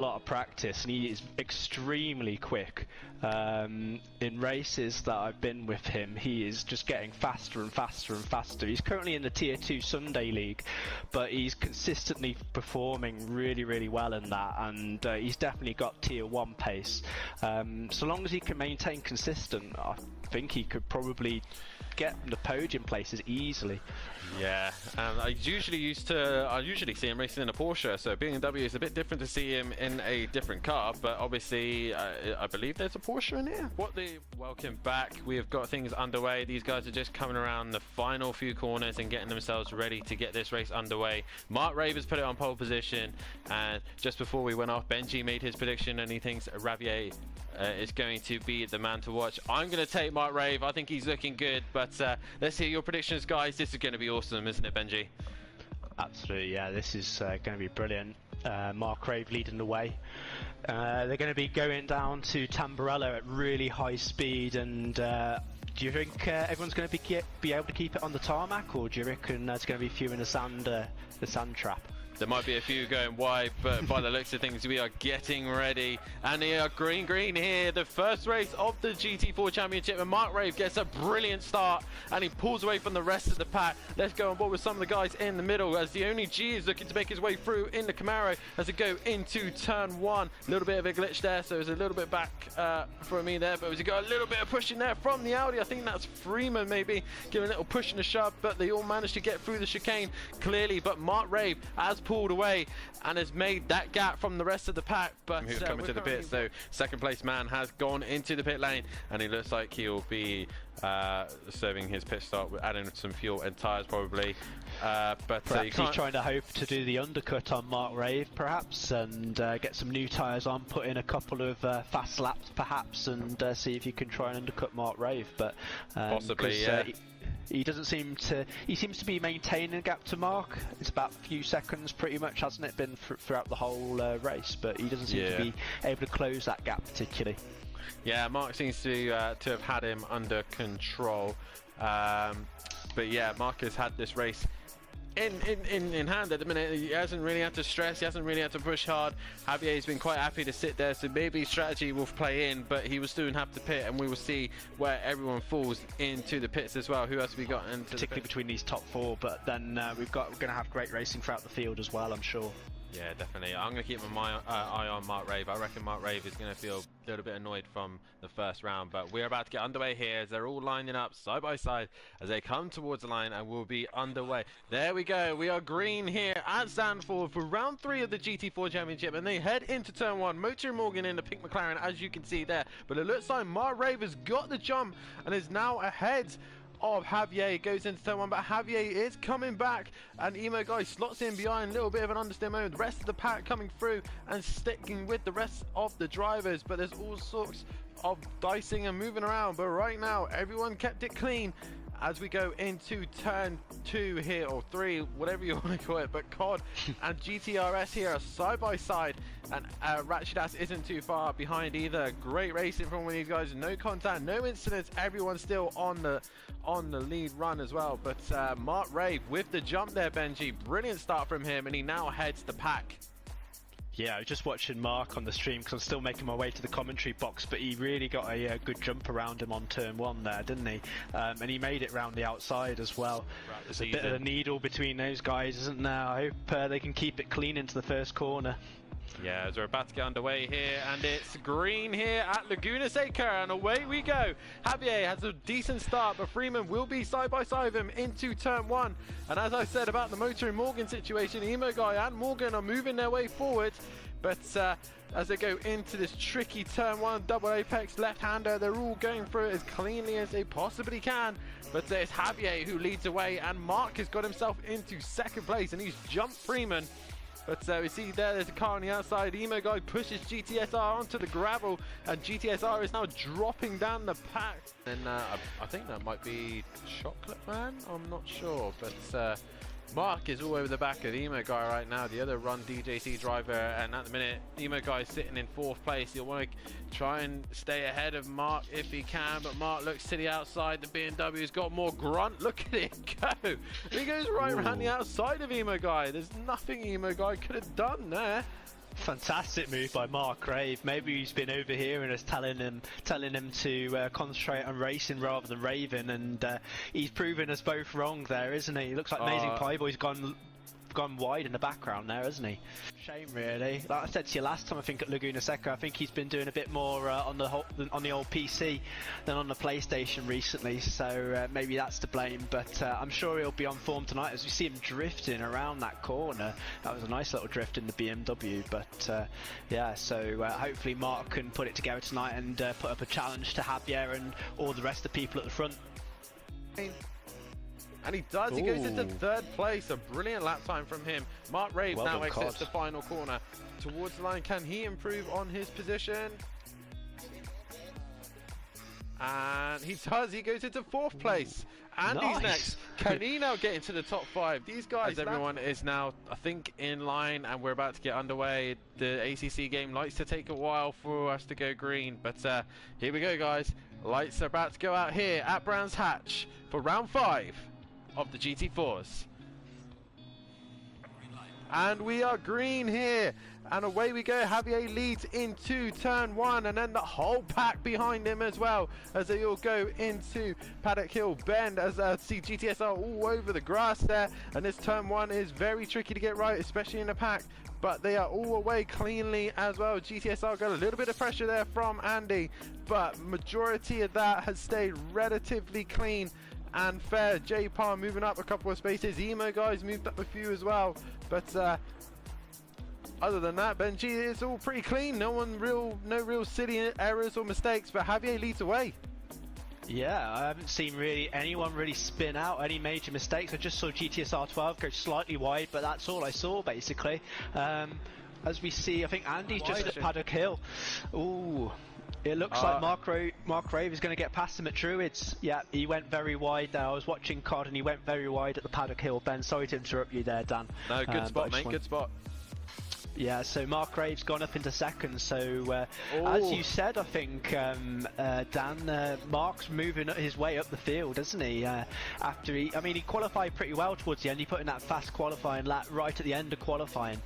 lot of practice, and he is extremely quick. In races that I've been with him, he is just getting faster and faster and faster. He's currently in the Tier 2 Sunday League, but he's consistently performing really well in that, and he's definitely got Tier 1 pace. So long as he can maintain consistent, I think he could probably get the podium places easily. Yeah, I usually see him racing in a Porsche, so BMW is a bit different to see him in a different car, but obviously I believe there's a Porsche in here. Welcome back. We have got things underway. These guys are just coming around the final few corners and getting themselves ready to get this race underway. Mark Rave has put it on pole position, and just before we went off, Benji made his prediction and he thinks Ravier is going to be the man to watch. I'm going to take Mark Rave. I think he's looking good, but let's hear your predictions, guys. This is going to be awesome, isn't it, Benji? Absolutely, yeah. This is going to be brilliant. Mark Rave leading the way. They're going to be going down to Tamburello at really high speed, and do you think everyone's going to be able to keep it on the tarmac, or do you reckon there's going to be a few in the sand trap? There might be a few going wide, but by the looks of things, we are getting ready. And they are green here. The first race of the GT4 Championship, and Mark Rave gets a brilliant start, and he pulls away from the rest of the pack. Let's go on board with some of the guys in the middle, as the only G is looking to make his way through in the Camaro as they go into turn 1. A little bit of a glitch there, so it's a little bit back for me there, but we got a little bit of push in there from the Audi. I think that's Freeman maybe giving a little push and a shove, but they all managed to get through the chicane clearly. But Mark Rave has pulled away and has made that gap from the rest of the pack. But who's coming to the pit, so second place man has gone into the pit lane, and it looks like he'll be serving his pit stop, adding some fuel and tyres probably. But perhaps he's trying to hope to do the undercut on Mark Rave perhaps, and get some new tyres on, put in a couple of fast laps perhaps, and see if you can try and undercut Mark Rave. But possibly, yeah. He doesn't seem to. He seems to be maintaining a gap to Mark. It's about a few seconds, pretty much, hasn't it been throughout the whole race? But he doesn't seem to be able to close that gap particularly. Yeah, Mark seems to have had him under control. But yeah, Mark has had this race in hand at the minute. He hasn't really had to stress, he hasn't really had to push hard. Javier's been quite happy to sit there, so maybe strategy will play in, but he will soon have to pit, and we will see where everyone falls into the pits as well. Who else have we got into particularly between these top 4, but then we're going to have great racing throughout the field as well, I'm sure. Yeah, definitely. I'm going to keep my eye on Mark Rave. I reckon Mark Rave is going to feel a little bit annoyed from the first round, but we're about to get underway here as they're all lining up side by side as they come towards the line, and we'll be underway. There we go. We are green here at Zandvoort for round 3 of the GT4 Championship, and they head into turn 1. Motor Morgan in the pink McLaren, as you can see there, but it looks like Mark Rave has got the jump and is now ahead of Javier. Goes into turn 1, but Javier is coming back, and Emo Guy slots in behind. A little bit of an understeer moment. The rest of the pack coming through and sticking with the rest of the drivers, but there's all sorts of dicing and moving around. But right now, everyone kept it clean as we go into turn 2 here, or 3, whatever you want to call it. But COD and GTRS here are side by side, and Ratchet Ass isn't too far behind either. Great racing from one of these guys. No contact, no incidents. Everyone's still on the lead run as well. But Mark Rave with the jump there, Benji. Brilliant start from him, and he now heads the pack. Yeah, I was just watching Mark on the stream because I'm still making my way to the commentary box, but he really got a good jump around him on turn 1 there, didn't he? And he made it round the outside as well. There's a bit of a needle between those guys, isn't there? I hope they can keep it clean into the first corner. Yeah, as we're about to get underway here, and it's green here at Laguna Seca, and away we go. Javier has a decent start, but Freeman will be side by side with him into turn 1. And as I said about the Motor and Morgan situation, Emo Guy and Morgan are moving their way forward, but as they go into this tricky turn 1 double apex left-hander, they're all going through it as cleanly as they possibly can. But there's Javier who leads away, and Mark has got himself into second place, and he's jumped Freeman. But we see there's a car on the outside. Emo Guy pushes GTSR onto the gravel, and GTSR is now dropping down the pack. And I think that might be Chocolate Man, I'm not sure. But Mark is all over the back of Emo Guy right now, the other Run DJC driver, and at the minute Emo Guy is sitting in 4th place. You'll want to try and stay ahead of Mark if he can, but Mark looks to the outside. The BMW's got more grunt. Look at it go. He goes right around the outside of Emo Guy. There's nothing Emo Guy could have done there. Fantastic move by Mark Rave. Maybe he's been overhearing us telling him to concentrate on racing rather than raving, and he's proven us both wrong there, isn't he? He looks like Amazing Pie Boy's gone wide in the background there, hasn't he? Shame, really. Like I said to you last time, I think at Laguna Seca, I think he's been doing a bit more on the old PC than on the PlayStation recently, so maybe that's to blame. But I'm sure he'll be on form tonight as we see him drifting around that corner. That was a nice little drift in the BMW. But yeah, so hopefully Mark can put it together tonight and put up a challenge to Javier and all the rest of the people at the front. And he does. He goes into third place. A brilliant lap time from him. Mark Rave now exits the final corner towards the line. Can he improve on his position? And he does. He goes into fourth place. And he's next. Can he now get into the top 5? These guys, everyone is now, I think, in line, and we're about to get underway. The ACC game likes to take a while for us to go green, but here we go, guys. Lights are about to go out here at Brands Hatch for round 5 of the GT4s. And we are green here, and away we go. Javier leads into turn 1, and then the whole pack behind him as well as they all go into Paddock Hill Bend. As I see GTS are all over the grass there, and this turn 1 is very tricky to get right, especially in the pack, but they are all away cleanly as well. GTSR got a little bit of pressure there from Andy, but majority of that has stayed relatively clean and fair. J-Par moving up a couple of spaces. Emo guys moved up a few as well, but other than that, Benji, it's all pretty clean. No real silly errors or mistakes, but Javier leads away. Yeah, I haven't seen really anyone really spin out any major mistakes. I just saw GTSR 12 go slightly wide, but that's all I saw basically. As we see, I think Andy's just at Paddock Hill. Ooh. It looks like Mark Rave is going to get past him at Druids. Yeah, he went very wide there. I was watching COD and he went very wide at the Paddock Hill. Ben, sorry to interrupt you there, Dan. No, good spot, mate, good spot. Yeah, so Mark Rave's gone up into second. So, as you said, I think, Dan, Mark's moving his way up the field, isn't he? After he qualified pretty well towards the end. He put in that fast qualifying lap right at the end of qualifying.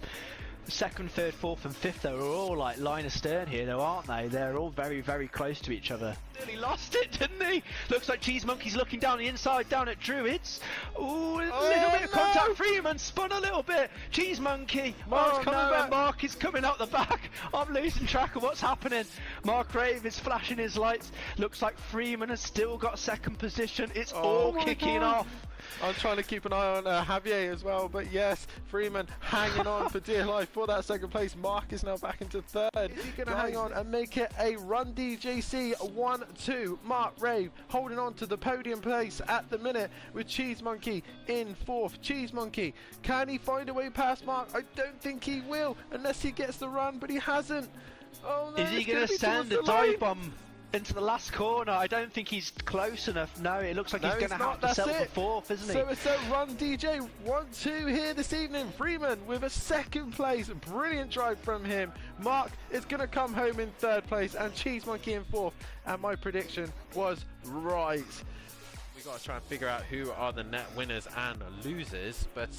Second, third, fourth and fifth, though, are all like line astern here, though, aren't they? They're all very, very close to each other. Nearly lost it, didn't he? Looks like Cheese Monkey's looking down the inside, down at Druids. Ooh, a little bit of contact. Freeman spun a little bit. Cheese Monkey. Mark's coming back. Mark is coming out the back. I'm losing track of what's happening. Mark Rave is flashing his lights. Looks like Freeman has still got second position. It's all kicking off. I'm trying to keep an eye on Javier as well, but yes, Freeman hanging on for dear life for that second place. Mark is now back into third. Is he going to hang on and make it a run DJC 1-2? Mark Rave holding on to the podium place at the minute with Cheese Monkey in fourth. Cheese Monkey, can he find a way past Mark? I don't think he will unless he gets the run, but he hasn't. Oh no, is he going to send a dive bomb into the last corner? I don't think he's close enough. No, it looks like he's going to have to settle for fourth, isn't he? So it's a run DJ 1-2 here this evening. Freeman with a second place. Brilliant drive from him. Mark is going to come home in third place and Cheese Monkey in fourth. And my prediction was right. We got to try and figure out who are the net winners and losers, but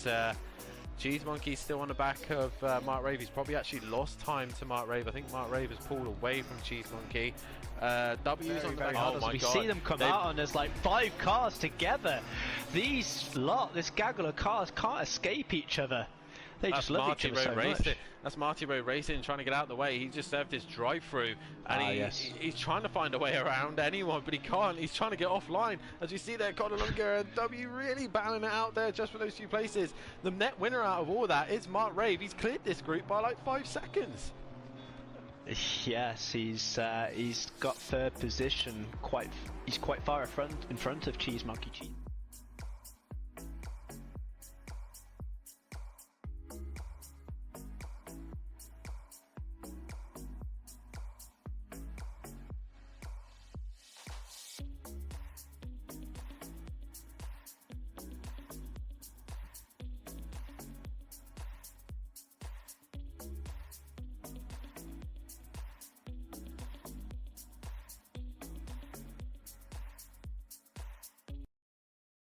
Cheese Monkey's still on the back of Mark Rave. He's probably actually lost time to Mark Rave. I think Mark Rave has pulled away from Cheese Monkey. W's on the back. Oh my God. We see them come out and there's like 5 cars together. This gaggle of cars can't escape each other. They just love each other so much. That's Marty Rowe Racing trying to get out of the way. He just served his drive-through, and he's trying to find a way around anyone, but he can't. He's trying to get offline. As you see there, Codalunga and W really battling it out there just for those 2 places. The net winner out of all that is Mark Rave. He's cleared this group by like 5 seconds. Yes, he's got third position. He's quite far in front of Cheese Monkey.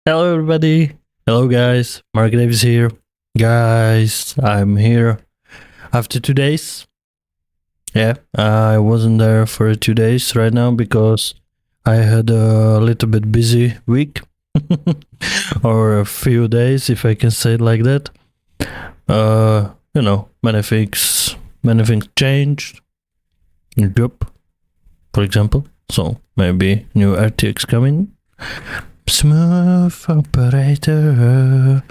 Hello everybody, hello guys, Mark Davis here. Guys, I'm here after 2 days. Yeah, I wasn't there for 2 days right now because I had a little bit busy week. Or a few days, if I can say it like that. You know, many things changed. New job, for example. So maybe new RTX coming. Smooth operator.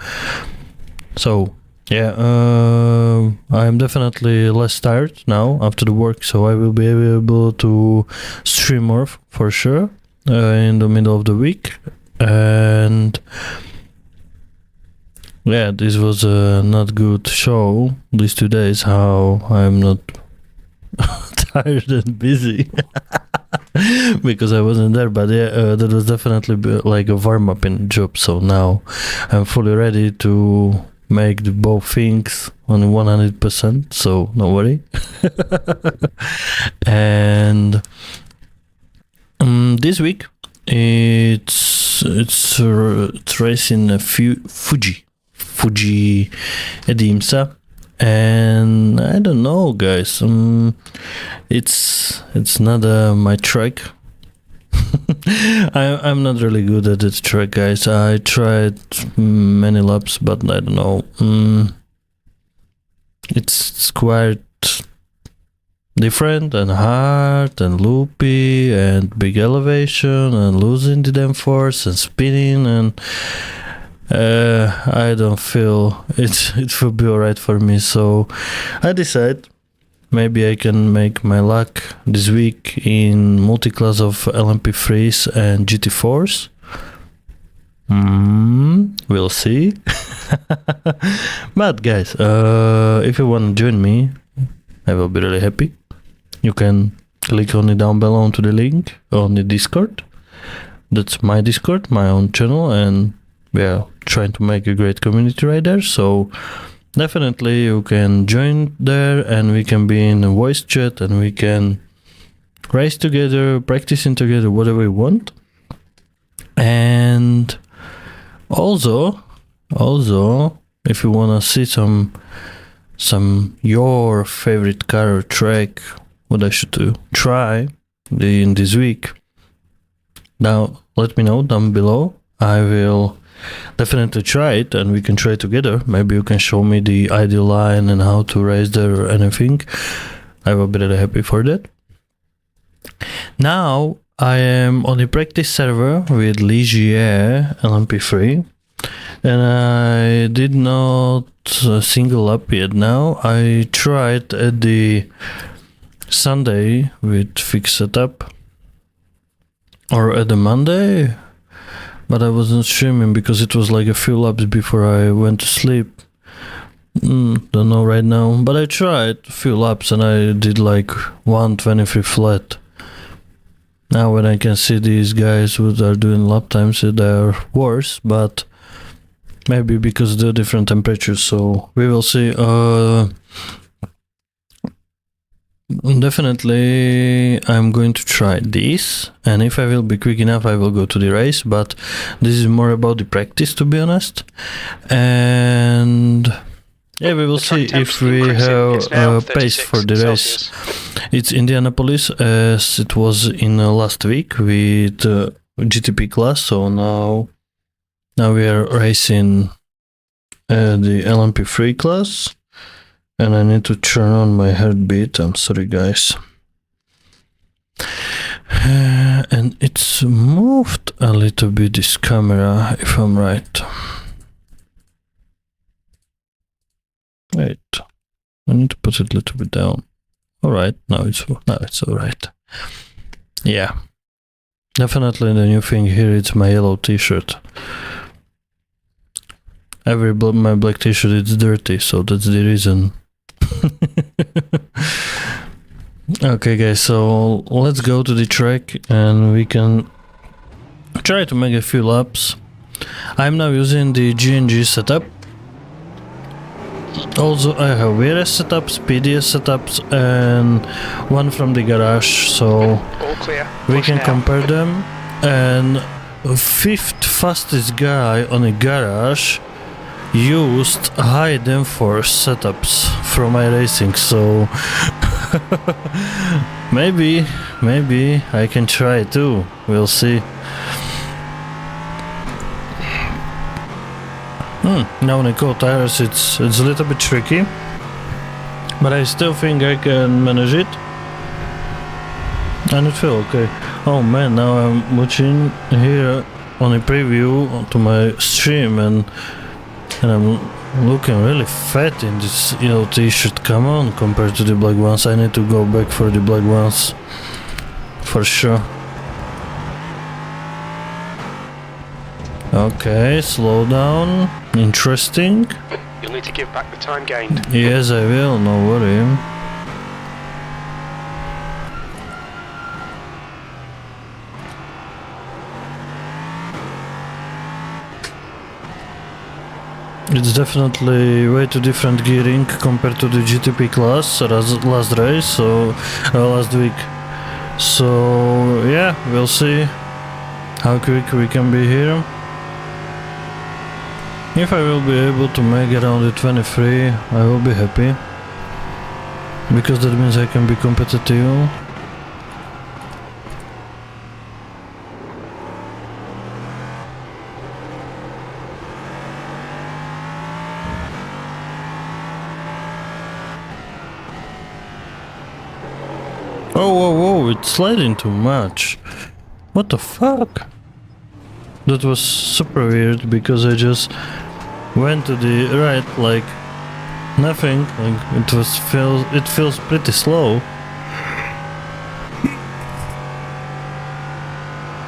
So yeah, I'm definitely less tired now after the work, so I will be able to stream more for sure in the middle of the week. And yeah, this was a not good show these 2 days, how I'm not tired and busy because I wasn't there. But yeah, that was definitely like a warm-up in the job, so now I'm fully ready to make both things on 100%, so no worry. And this week it's racing a Fuji Edimsa, and I don't know, guys. It's not my track. I'm not really good at this track, guys. I tried many laps, but I don't know. It's quite different and hard and loopy and big elevation and losing the damn force and spinning, and I don't feel it will be alright for me. So I decide maybe I can make my luck this week in multi-class of LMP3s and GT4s. We'll see. But guys, if you want to join me, I will be really happy. You can click on it down below onto the link on the Discord. That's my Discord, my own channel, and we are trying to make a great community right there. So definitely you can join there, and we can be in a voice chat, and we can race together, practicing together, whatever we want. And also if you want to see some your favorite car or track, what I should try in this week, now let me know down below. I will definitely try it, and we can try together. Maybe you can show me the ideal line and how to race there or anything. I will be really happy for that. Now I am on the practice server with Ligier LMP3, and I did not single up yet. Now I tried at the Sunday with fixed setup, or at the Monday, but I wasn't streaming because it was like a few laps before I went to sleep. Don't know right now, but I tried a few laps and I did like 1:23 flat. Now when I can see these guys who are doing lap times, they are worse, but maybe because of the different temperatures, so we will see. Definitely I'm going to try this, and if I will be quick enough I will go to the race, but this is more about the practice, to be honest. And yeah, we will see if we have a pace for the race. It's Indianapolis, as it was in last week with GTP class, so now we are racing the LMP3 class. And I need to turn on my heartbeat. I'm sorry, guys. And it's moved a little bit, this camera, if I'm right. Wait, I need to put it a little bit down. Alright, now it's alright. Yeah. Definitely the new thing here is my yellow t-shirt. My black t-shirt is dirty, so that's the reason. Okay guys, so let's go to the track and we can try to make a few laps. I'm now using the G&G setup. Also I have VRS setups, PDS setups, and one from the garage, so we can compare them. And fifth fastest guy on the garage used high downforce setups from iRacing, so maybe I can try too. We'll see. Now on the cold tires it's a little bit tricky, but I still think I can manage it. And it feels okay. Oh man, now I'm watching here on a preview to my stream and I'm looking really fat in this yellow t-shirt. Come on, compared to the black ones. I need to go back for the black ones for sure. Okay, slow down. Interesting. You'll need to give back the time gained. Yes, I will, no worry. It's definitely way too different gearing compared to the GTP class last race, so last week. So yeah, we'll see how quick we can be here. If I will be able to make it around the 23, I will be happy, because that means I can be competitive. Oh, whoa, whoa, it's sliding too much. What the fuck? That was super weird, because I just went to the right like nothing. Like it feels pretty slow.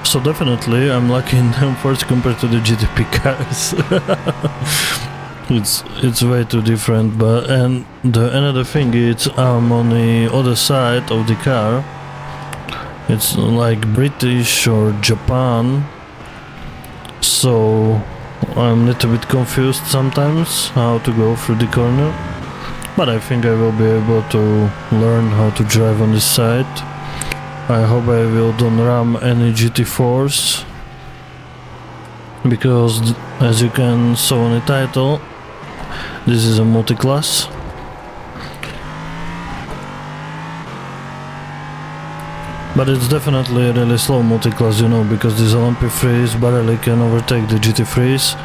So definitely I'm lucky in downforce compared to the GTP cars. It's way too different, but and another thing is I'm on the other side of the car. It's like British or Japan, so I'm a little bit confused sometimes how to go through the corner, but I think I will be able to learn how to drive on this side. I hope I will don't ram any GT4s, because as you can see on the title, this is a multi-class. But it's definitely a really slow multi-class, you know, because these LMP3s barely can overtake the GT3s,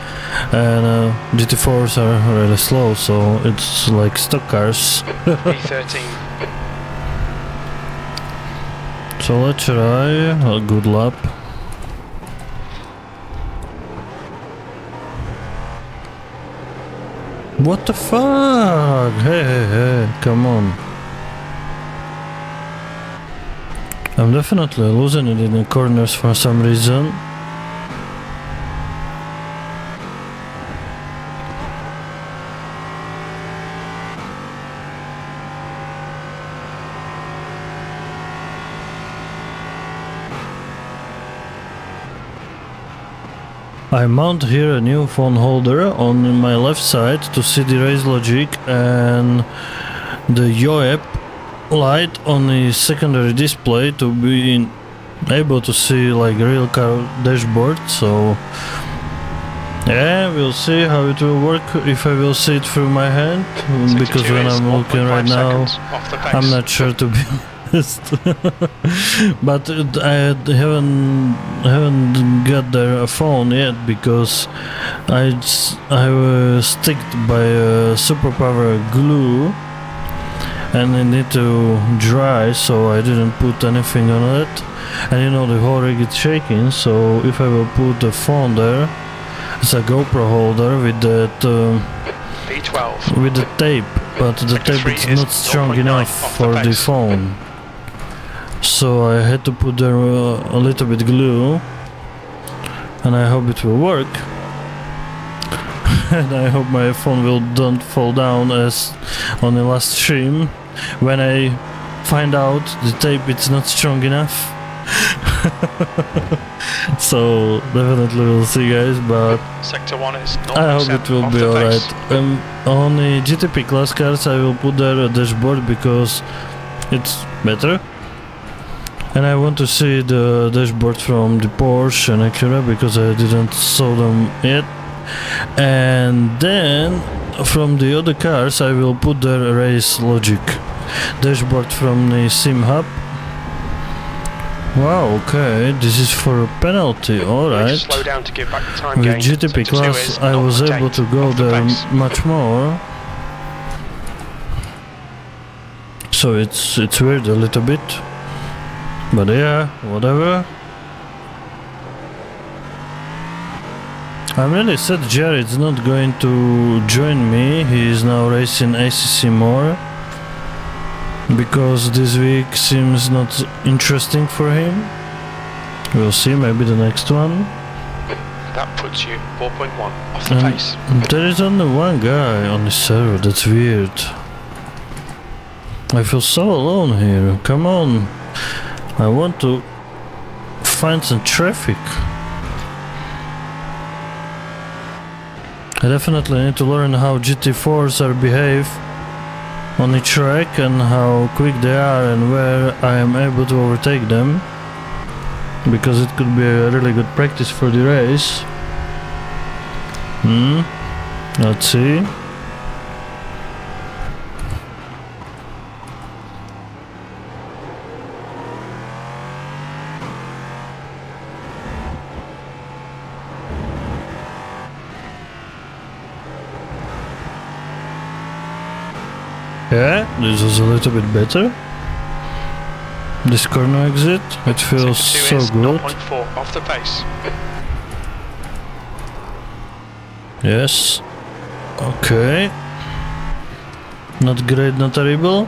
and GT4s are really slow, so it's like stock cars. B13. So let's try a good lap. What the fuck? Hey, come on. I'm definitely losing it in the corners for some reason. I mount here a new phone holder on my left side to see the race logic and the YOEP light on the secondary display to be able to see like real car dashboard. So yeah, we'll see how it will work if I will see it through my hand, because when I'm looking right now I'm not sure, to be honest. But I haven't got their phone yet, because I was sticked by a superpower glue and I need to dry, so I didn't put anything on it. And you know, the whole rig is shaking, so if I will put the phone there, it's a GoPro holder with that B12 with the tape, but the tape is not strong enough for the phone, so I had to put there a little bit glue, and I hope it will work. And I hope my phone don't fall down as on the last stream, when I find out the tape is not strong enough. So definitely we'll see, guys, but Sector 1 is I hope it will be alright. On the GTP class cars I will put there a dashboard, because it's better, and I want to see the dashboard from the Porsche and Acura, because I didn't saw them yet. And then from the other cars, I will put the race logic dashboard from the sim hub. Wow, okay, this is for a penalty, alright. Slow down to give back the time With gained. GTP So class, is I was able 0.8 to go off the there pace. much more. So it's weird a little bit, but yeah, whatever. I'm really sad Jared's not going to join me. He is now racing ACC more because this week seems not interesting for him. We'll see, maybe the next one. That puts you 4.1 off the And pace. there is only one guy on the server, that's weird. I feel so alone here, come on. I want to find some traffic. I definitely need to learn how GT4s are behave on each track and how quick they are and where I am able to overtake them, because it could be a really good practice for the race. Let's see. Yeah, this was a little bit better. This corner exit, it feels Sector 2 so is good. 0.4 off the pace. Yes. Okay. Not great, not terrible.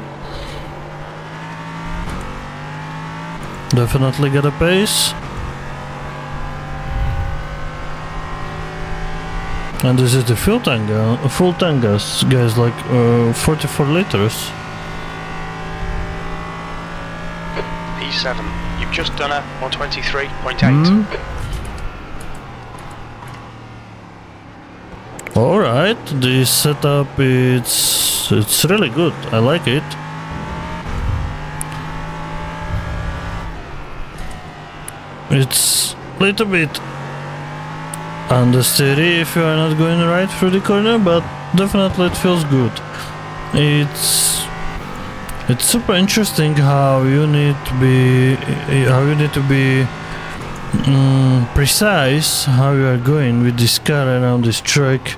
Definitely got a pace. And this is the full tank guys, like 44 liters. P7. You've just done a 123.8. Alright, this setup it's really good. I like it. It's a little bit understeady if you are not going right through the corner, but definitely it feels good. It's super interesting how you need to be precise how you are going with this car around this track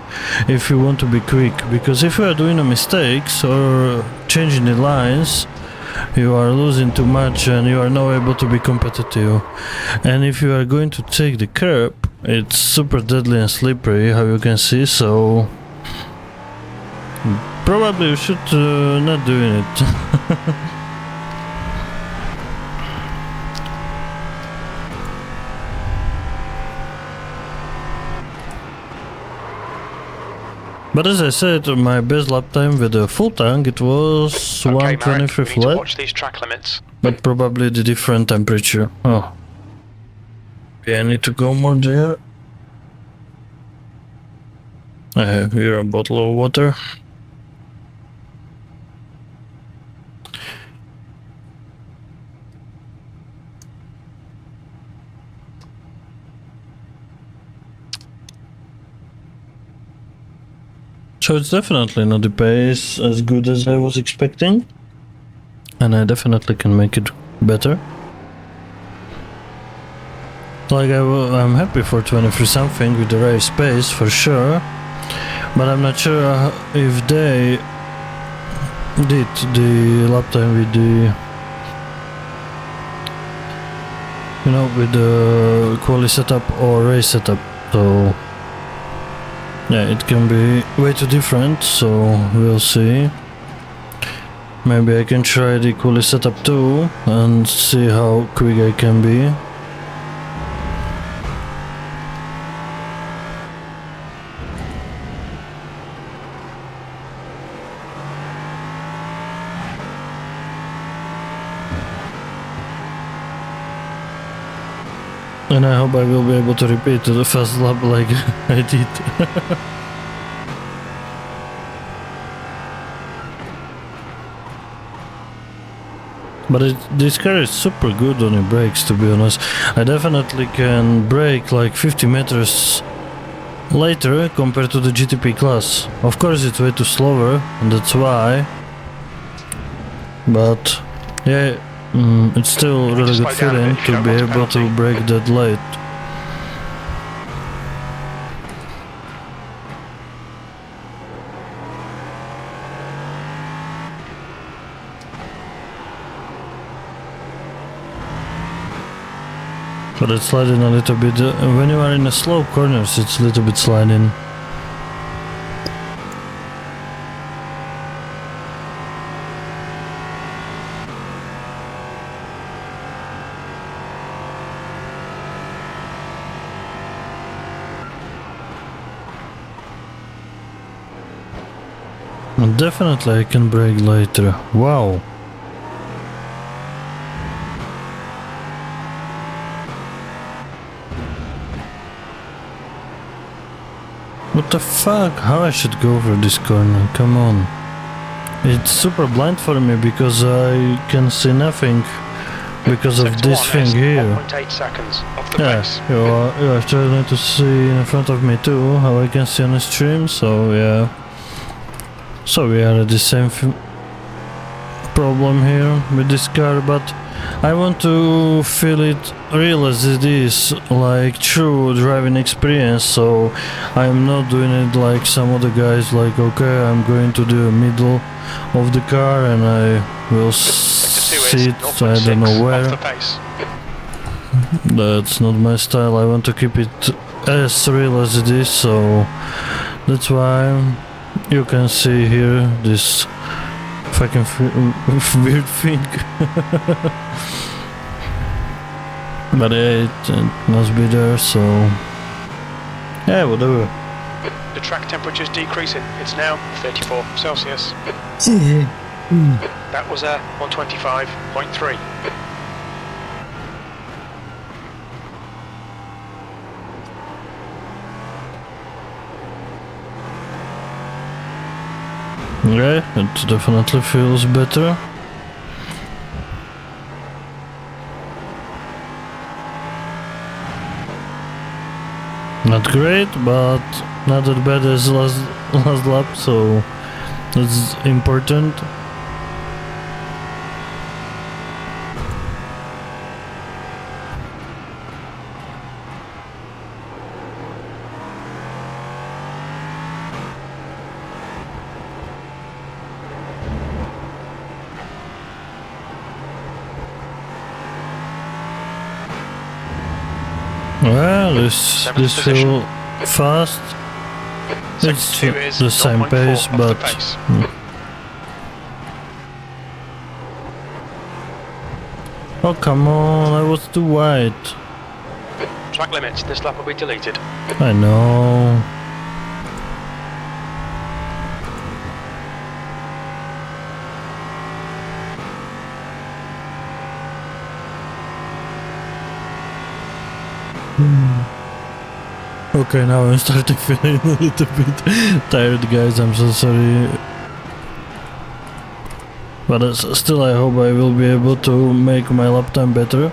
if you want to be quick, because if you are doing mistakes or changing the lines, you are losing too much and you are not able to be competitive. And if you are going to take the curb, it's super deadly and slippery, how you can see, so probably you should not doing it. But as I said, my best lap time with a full tank, it was Okay, 123 Marek, we need to flat, watch these track limits. but probably the different temperature. Oh. Yeah, I need to go more there. I have here a bottle of water. So it's definitely not the pace as good as I was expecting, and I definitely can make it better. Like I'm happy for 23 something with the race pace for sure, but I'm not sure if they did the lap time with the, you know, with the quali setup or race setup. So yeah, it can be way too different, so we'll see. Maybe I can try the quali setup too and see how quick I can be. And I hope I will be able to repeat the first lap like I did. But this car is super good on the brakes, to be honest. I definitely can brake like 50 meters later compared to the GTP class. Of course it's way too slower, and that's why. But yeah, it's still a really good feeling to be able to brake that late. But it's sliding a little bit. When you are in a slow corners, it's a little bit sliding. Definitely I can brake later. Wow. What the fuck? How I should go for this corner? Come on. It's super blind for me because I can see nothing because of this thing here. 1.8 seconds off the Yeah, pace. you are trying to see in front of me too, how I can see on the stream, so yeah. So we are at the same problem here with this car, but I want to feel it real as it is, like true driving experience, so I'm not doing it like some other guys, like okay, I'm going to the middle of the car and I will sit, I don't know where. That's not my style. I want to keep it as real as it is, so that's why you can see here this fucking weird thing. But it must be there, so yeah, whatever. The track temperature is decreasing. It's now 34 Celsius. That was a 125.3. Yeah, it definitely feels better. Not great, but not as bad as last lap, so that's important. Well, this feel fast. It's the same pace, but oh come on, I was too wide. Track limits. This lap will be deleted. I know. Okay, now I'm starting feeling a little bit tired, guys. I'm so sorry. But still, I hope I will be able to make my lap time better.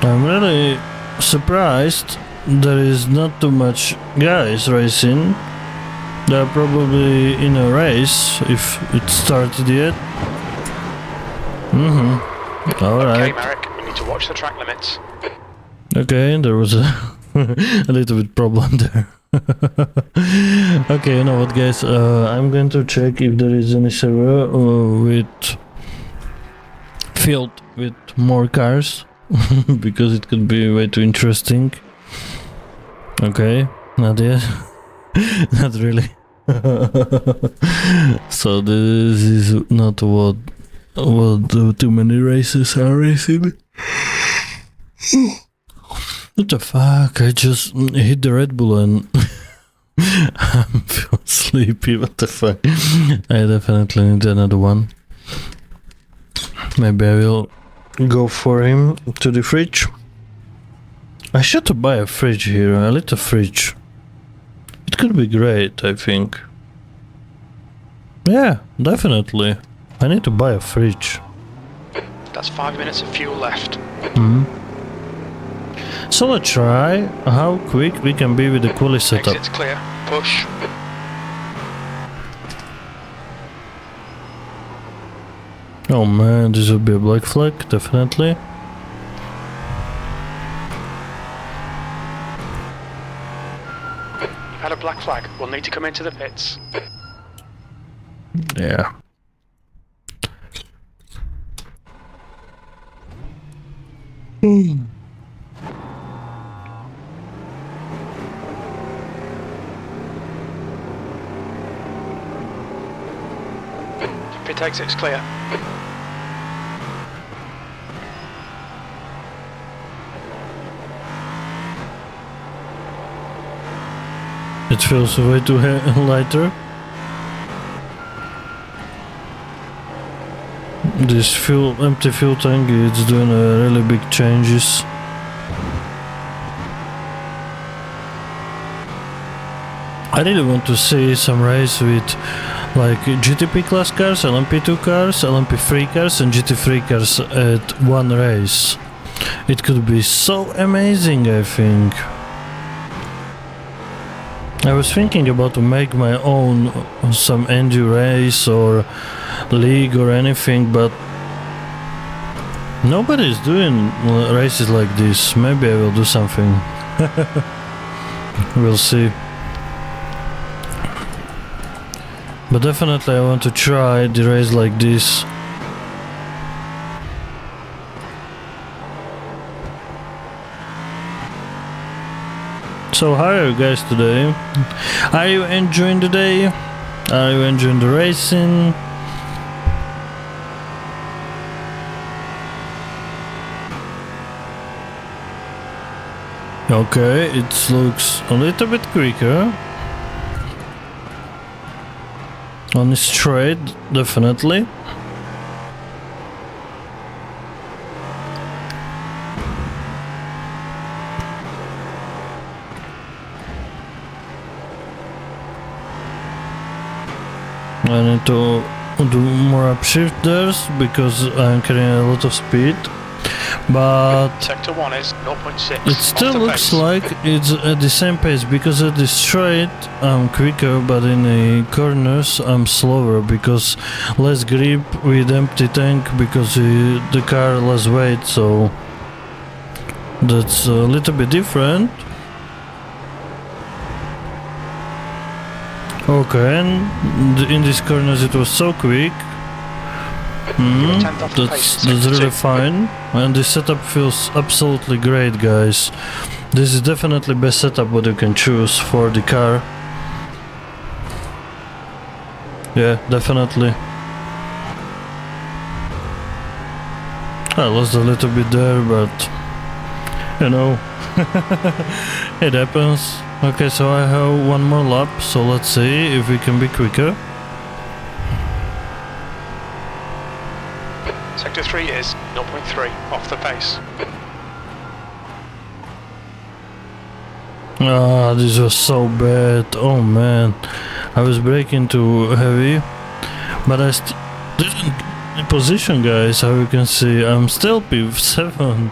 I'm really surprised there is not too much guys racing. They are probably in a race if it started yet. Alright. Okay, Marek, you need to watch the track limits. Okay, there was a little bit problem there. Okay, you know what, guys? I'm going to check if there is any server with field with more cars because it could be way too interesting. Okay, not yet. Not really. So this is not what too many races are racing. What the fuck? I just hit the Red Bull and I feel sleepy. What the fuck? I definitely need another one. Maybe I will go for him to the fridge. I should buy a fridge here, a little fridge. It could be great, I think. Yeah, definitely. I need to buy a fridge. That's 5 minutes of fuel left. So let's try how quick we can be with the quali setup. Exit's clear. Push. Oh man, this will be a black flag, definitely. You've had a black flag. We'll need to come into the pits. Yeah. Pit exit's clear. It feels way too lighter. This empty fuel tank is doing really big changes. I really want to see some race with like GTP class cars, LMP2 cars, LMP3 cars and GT3 cars at one race. It could be so amazing, I think. I was thinking about to make my own some enduro race or league or anything, but nobody's doing races like this. Maybe I will do something. We'll see. But definitely I want to try the race like this. So how are you guys today? Are you enjoying the day? Are you enjoying the racing? Okay, it looks a little bit quicker. On the straight, definitely. I need to do more upshifters because I'm carrying a lot of speed, but Sector 1 is 0.6. it still off the looks pace. like it's at the same pace because at the straight I'm quicker, but in the corners I'm slower because less grip with empty tank because the car less weight, so that's a little bit different. Okay, and in these corners it was so quick. You're a tenth off the That's pace, sector really 2. fine, and this setup feels absolutely great, guys. This is definitely best setup what you can choose for the car. Yeah, definitely. I lost a little bit there, but you know, it happens. Okay, so I have one more lap, so let's see if we can be quicker. Sector 3 is 0.3 off the pace. Ah, this was so bad. Oh man, I was braking too heavy, but I didn't get in position, guys. How you can see, I'm still P7.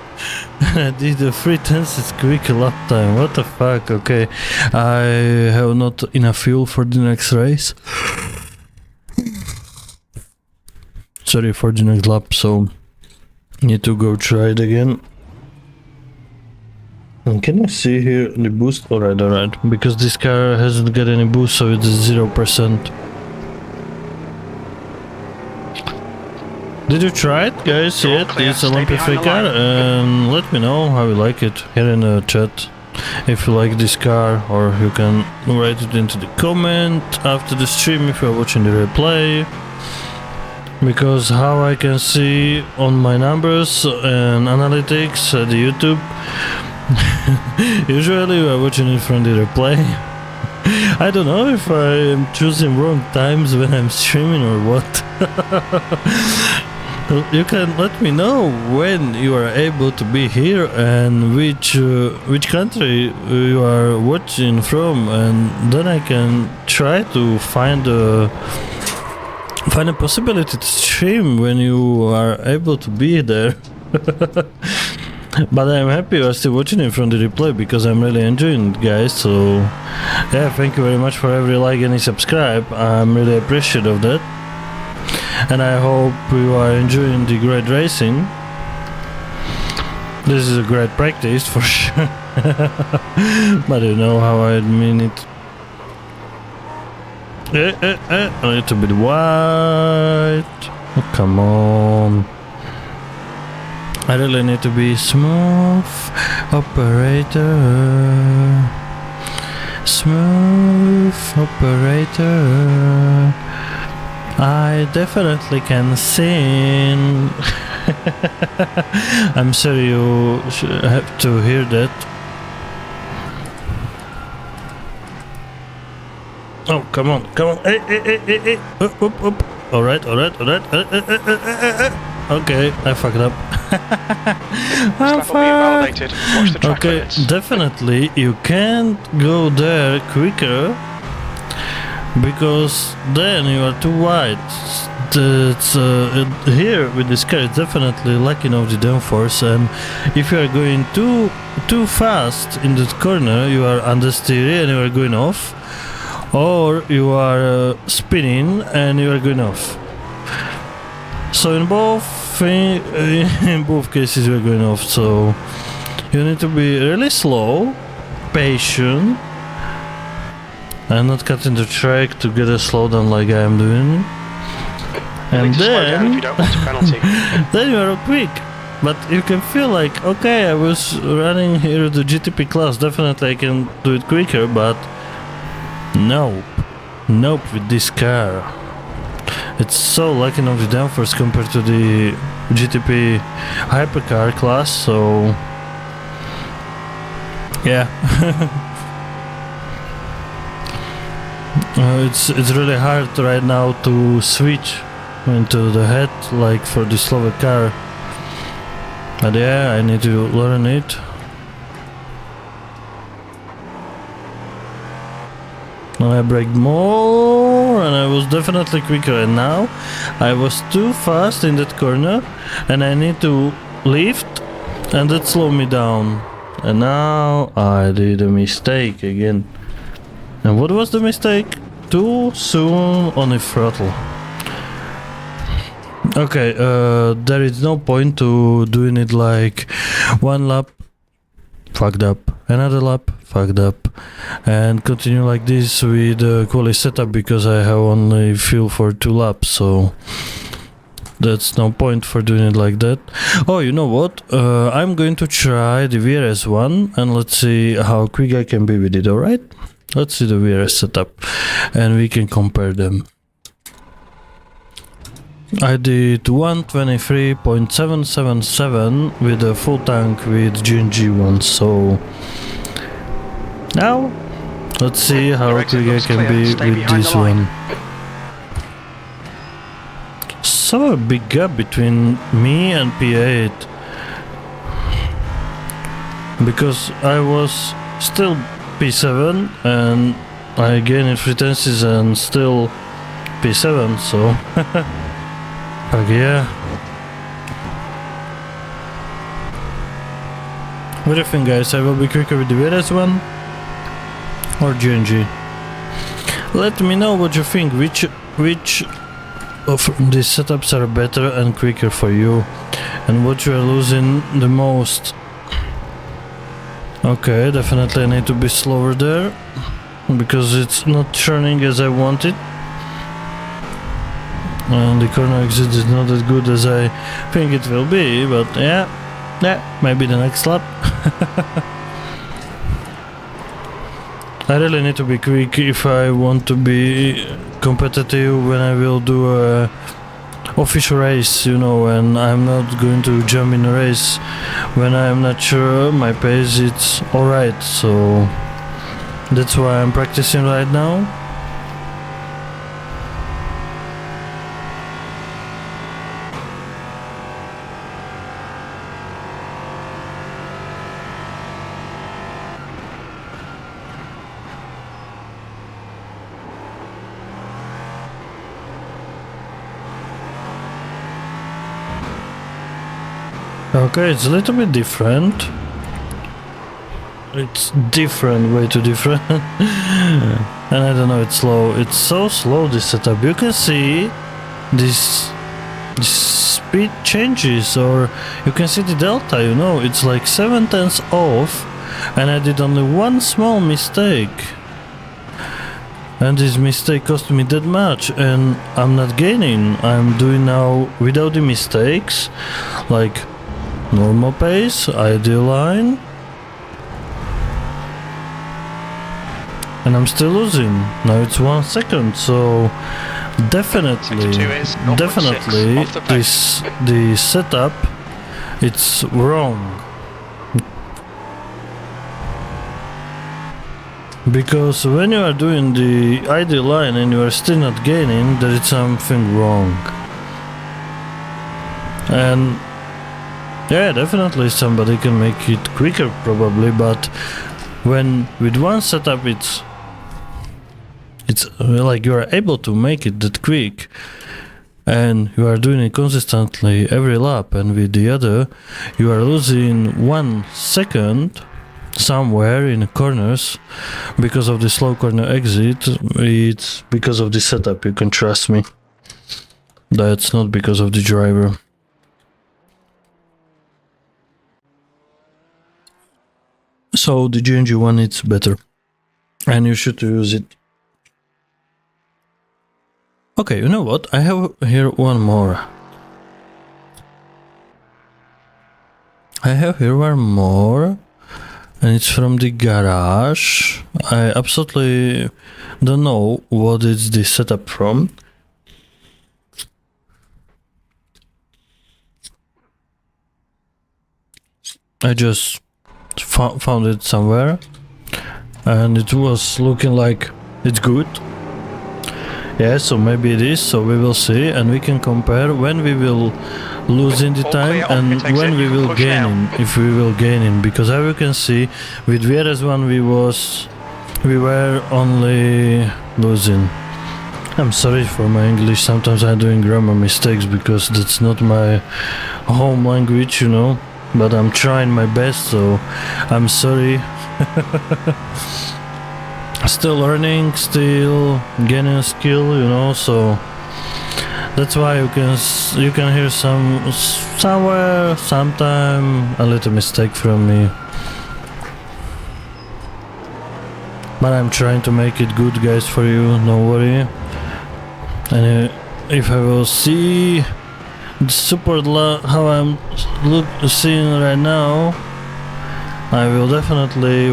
I did a 3/10 quick lap time. What the fuck? Okay, I have not enough fuel for the next race. Sorry, for the next lap, so need to go try it again. And can I see here the boost? Alright, because this car hasn't got any boost, so it's 0%. Did you try it, guys, You're all yet? clear. It's Stay an behind LMP3 the car, line. and let me know how you like it here in the chat. If you like this car, or you can write it into the comment after the stream if you are watching the replay. Because how I can see on my numbers and analytics at the YouTube, usually we are watching it from the replay. I don't know if I am choosing wrong times when I'm streaming or what. You can let me know when you are able to be here and which country you are watching from, and then I can try to find a possibility to stream when you are able to be there. But I'm happy you are still watching it from the replay because I'm really enjoying it, guys. So yeah, thank you very much for every like and subscribe. I'm really appreciative of that. And I hope you are enjoying the great racing. This is a great practice for sure. But you know how I mean it. A little bit wide. Oh, come on. I really need to be smooth operator. Smooth operator. I definitely can sing. I'm sorry you have to hear that. Oh, come on, come on. Hey. Up. Alright. Okay, I fucked up. Lap will be invalidated. Watch the track Okay, limits. definitely you can't go there quicker because then you are too wide. That's here with this car it's definitely lacking of the downforce, and if you are going too fast in that corner you are understeer and you are going off, or you are spinning and you are going off. So in both cases you are going off, so you need to be really slow, patient, and not cutting the track to get a slowdown like I am doing. You'll And need to slow down if then you don't want a penalty. then you are quick. But you can feel like, okay, I was running here the GTP class, definitely I can do it quicker, but nope with this car. It's so lacking of the downforce compared to the GTP hypercar class, so yeah. It's really hard right now to switch into the head like for the slower car. But yeah, I need to learn it. Now I brake more and I was definitely quicker, and now I was too fast in that corner and I need to lift and that slowed me down. And now I did a mistake again. And what was the mistake? Too soon on the throttle. Okay, there is no point to doing it like one lap, fucked up, another lap, fucked up, and continue like this with the quality setup because I have only fuel for 2 laps, so that's no point for doing it like that. Oh, you know what? I'm going to try the VRS one and let's see how quick I can be with it, alright? Let's see the VRS setup and we can compare them. I did 123.777 with a full tank with GNG one, so now let's see how quick I can be with this one. So a big gap between me and P8 because I was still P7 and I gained 3 tenses and still P7, so okay, yeah. What do you think, guys? I will be quicker with the VRS one or GNG? Let me know what you think, which of these setups are better and quicker for you and what you are losing the most. Okay, definitely I need to be slower there because it's not turning as I want it. And the corner exit is not as good as I think it will be, but yeah, maybe the next lap. I really need to be quick if I want to be competitive when I will do a official race, you know, and I'm not going to jump in a race when I'm not sure my pace it's alright, so that's why I'm practicing right now. Okay, it's a little bit different. It's different, way too different. And I don't know, it's slow. It's so slow, this setup. You can see this speed changes, or you can see the delta, you know, it's like 7/10 off, and I did only one small mistake. And this mistake cost me that much, and I'm not gaining. I'm doing now without the mistakes, like normal pace, ideal line, and I'm still losing. Now it's 1 second, so definitely the setup, it's wrong. Because when you are doing the ideal line and you are still not gaining, there is something wrong. And yeah, definitely somebody can make it quicker probably, but when with one setup it's like you are able to make it that quick and you are doing it consistently every lap, and with the other you are losing 1 second somewhere in the corners because of the slow corner exit. It's because of the setup, you can trust me. That's not because of the driver. So the GNG one, it's better and you should use it. Okay, you know what? I have here one more. And it's from the garage. I absolutely don't know what is the setup from. I just found it somewhere and it was looking like it's good. Yeah, so maybe it is, so we will see, and we can compare when we will lose in the time and when we will gain in, if we will gain in, because as you can see with VRS1 we were only losing. I'm sorry for my English, sometimes I'm doing grammar mistakes because that's not my home language, you know, but I'm trying my best, so I'm sorry. Still learning, still gaining skill, you know, so that's why you can hear somewhere, sometime a little mistake from me. But I'm trying to make it good, guys, for you, no worry. And if I will see the support how I'm seeing right now, I will definitely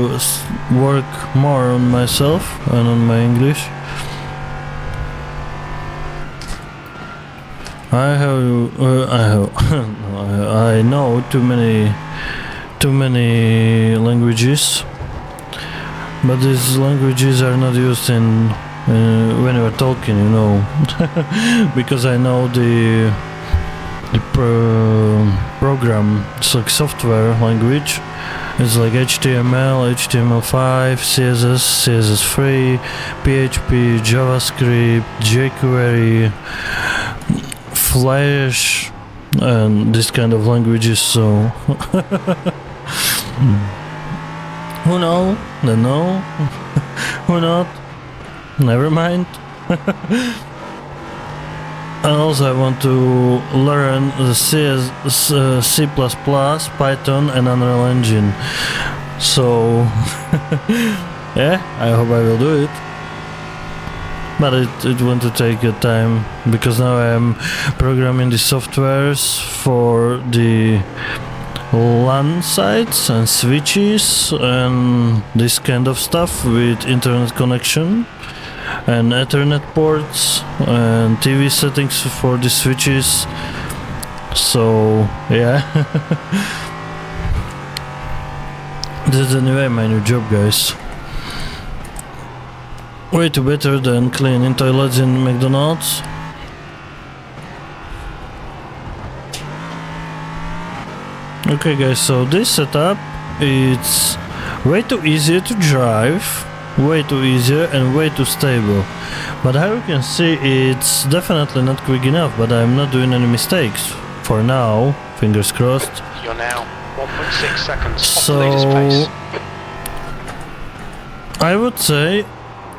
work more on myself and on my English. I know too many languages, but these languages are not used in when you are talking, you know, because I know the program, it's like software language. It's like HTML, HTML5, CSS, CSS3, PHP, JavaScript, jQuery, Flash, and this kind of languages, so who know, don't know, who not, never mind. And also I want to learn the C++, Python and Unreal Engine. So yeah, I hope I will do it. But it want to take a time, because now I am programming the softwares for the LAN sites and switches and this kind of stuff with internet connection and Ethernet ports and TV settings for the switches. So yeah. This is anyway my new job, guys. Way too better than cleaning toilets in McDonald's. Okay guys, so this setup, it's way too easier to drive, way too easier and way too stable. But how you can see, it's definitely not quick enough, but I'm not doing any mistakes for now, fingers crossed. You're now 1.6 seconds off the So leader's pace. I would say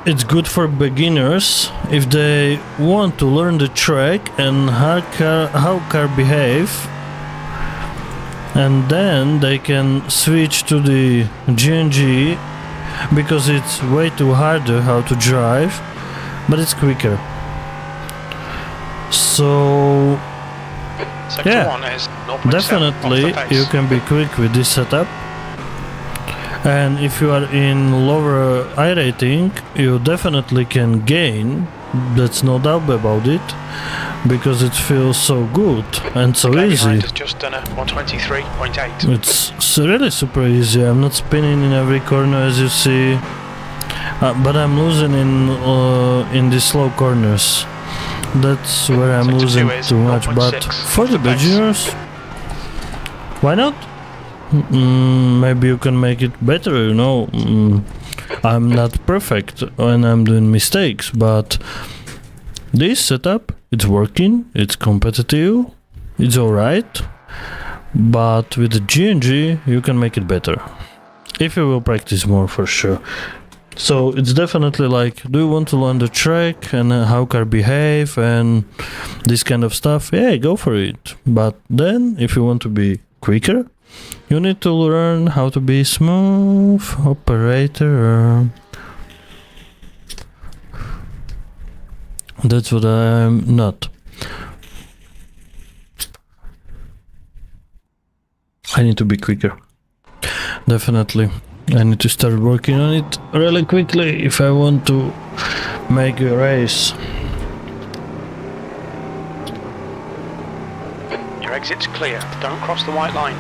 it's good for beginners if they want to learn the track and how car behave, and then they can switch to the GNG because it's way too harder how to drive, but it's quicker. So Sector yeah, 1 is 0.7 definitely off the pace. you can be quick with this setup. And if you are in lower iRating, you definitely can gain, that's no doubt about it, because it feels so good and so Okay, easy. behind has just done a 123.8. It's really super easy. I'm not spinning in every corner as you see, but I'm losing in the slow corners. That's where I'm Sector losing 2 is too much, but 0.6 for the off the pace. beginners, why not? Maybe you can make it better, you know. I'm not perfect when I'm doing mistakes, but this setup, it's working, it's competitive, it's alright, but with the GNG you can make it better. If you will practice more, for sure. So it's definitely like, do you want to learn the track and how car behave and this kind of stuff? Yeah, go for it. But then, if you want to be quicker, you need to learn how to be smooth operator. That's what I'm not. I need to be quicker. Definitely. I need to start working on it really quickly if I want to make a race. Your exit's clear. Don't cross the white line.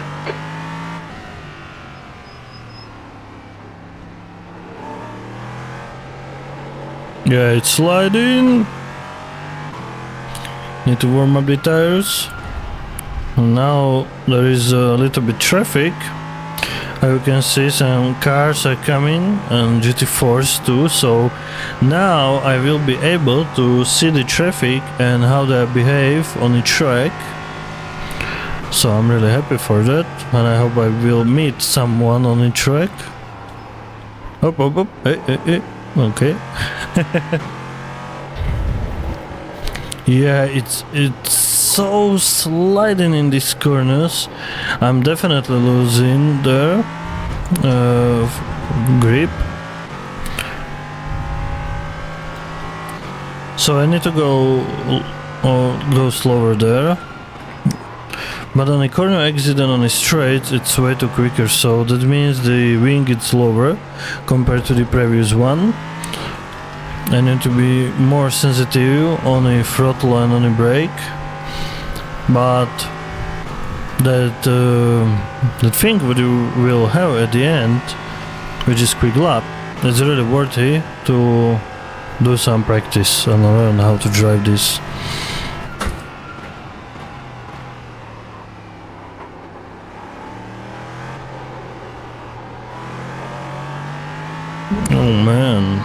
Yeah, it's sliding. Need to warm up the tires. Now there is a little bit traffic. You can see some cars are coming and GT4s too, so now I will be able to see the traffic and how they behave on the track. So I'm really happy for that, and I hope I will meet someone on the track. Up, up, up, hey. Okay. Yeah, it's so sliding in these corners. I'm definitely losing there grip. So I need to go slower there. But on the corner exit and on the straight, it's way too quicker. So that means the wing is lower compared to the previous one. I need to be more sensitive on the throttle and on the brake, but that thing what you will have at the end, which is quick lap, it's really worthy to do some practice and learn how to drive this. Oh man.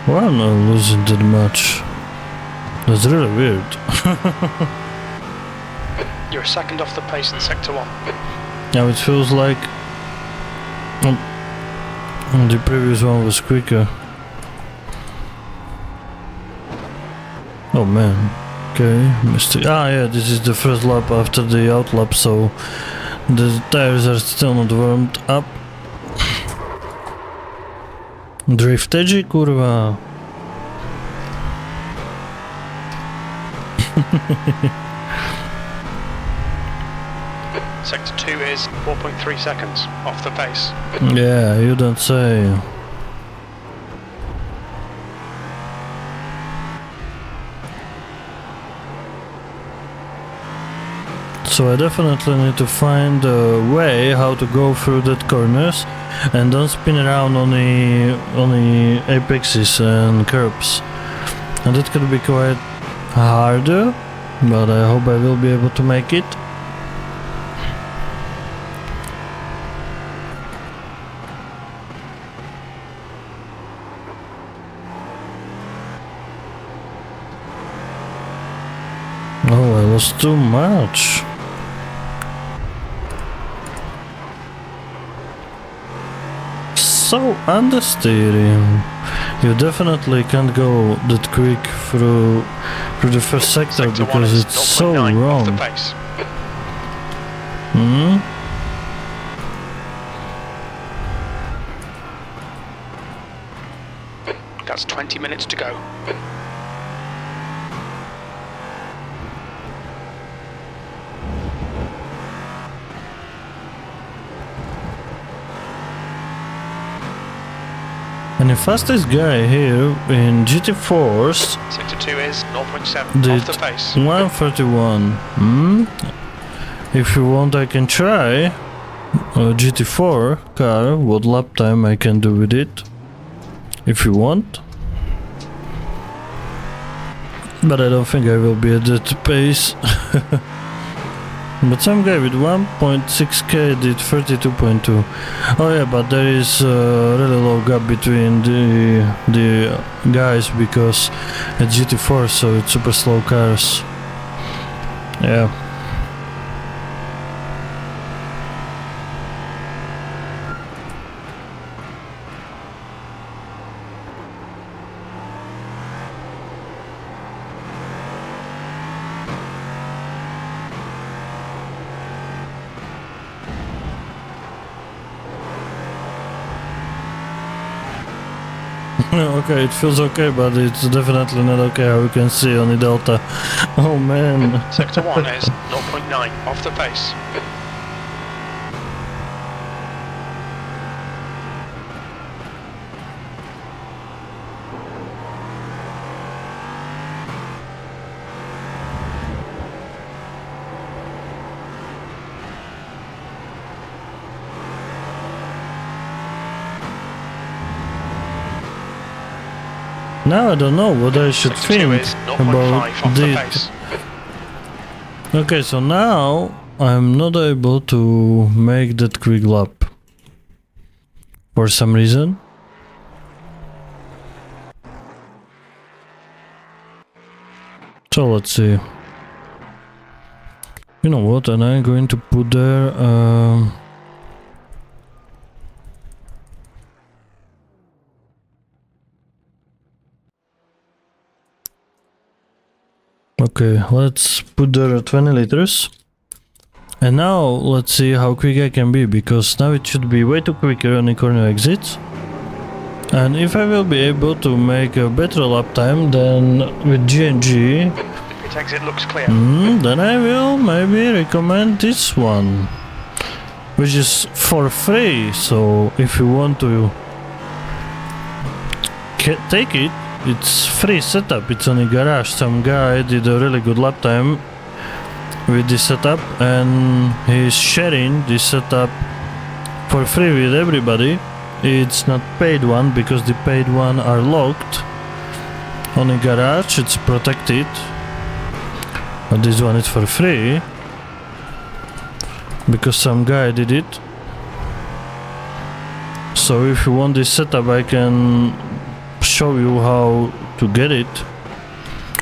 Well, I'm not losing that much. That's really weird. You're a second off the pace in Sector 1. Now it feels like the previous one was quicker. Oh man. Okay, mistake. Ah yeah, this is the first lap after the out lap, so the tires are still not warmed up. Drifteji, kurwa. Sector 2 is 4.3 seconds off the pace. Yeah, you don't say. So I definitely need to find a way how to go through that corners and don't spin around on the apexes and curbs. And that could be quite harder, but I hope I will be able to make it. lost too much. So understeering. You definitely can't go that quick through the first sector because it's so wrong. That's 20 minutes to go. And the fastest guy here in GT4s Sector 2 is 0.7 did off the pace. 131. If you want, I can try a GT4 car, what lap time I can do with it, if you want. But I don't think I will be at that pace. But some guy with 1.6k did 32.2. Oh yeah, but there is a really low gap between the guys because it's GT4, so it's super slow cars. Yeah. Okay, it feels okay, but it's definitely not okay how you can see on the Delta. Oh man. Sector 1 is 0.9 off the pace. Now I don't know what I should think about this. Okay, so now I'm not able to make that quick lap for some reason. So let's see. You know what, and I'm going to put there okay, let's put there 20 liters. And now let's see how quick I can be, because now it should be way too quicker on the corner exits. And if I will be able to make a better lap time than with GNG, Pit exit looks clear. then I will maybe recommend this one, which is for free. So if you want to take it, it's free setup. It's on a garage. Some guy did a really good lap time with this setup, and he's sharing this setup for free with everybody. It's not paid one, because the paid one are locked on a garage. It's protected, but this one is for free because some guy did it. So if you want this setup, I can show you how to get it,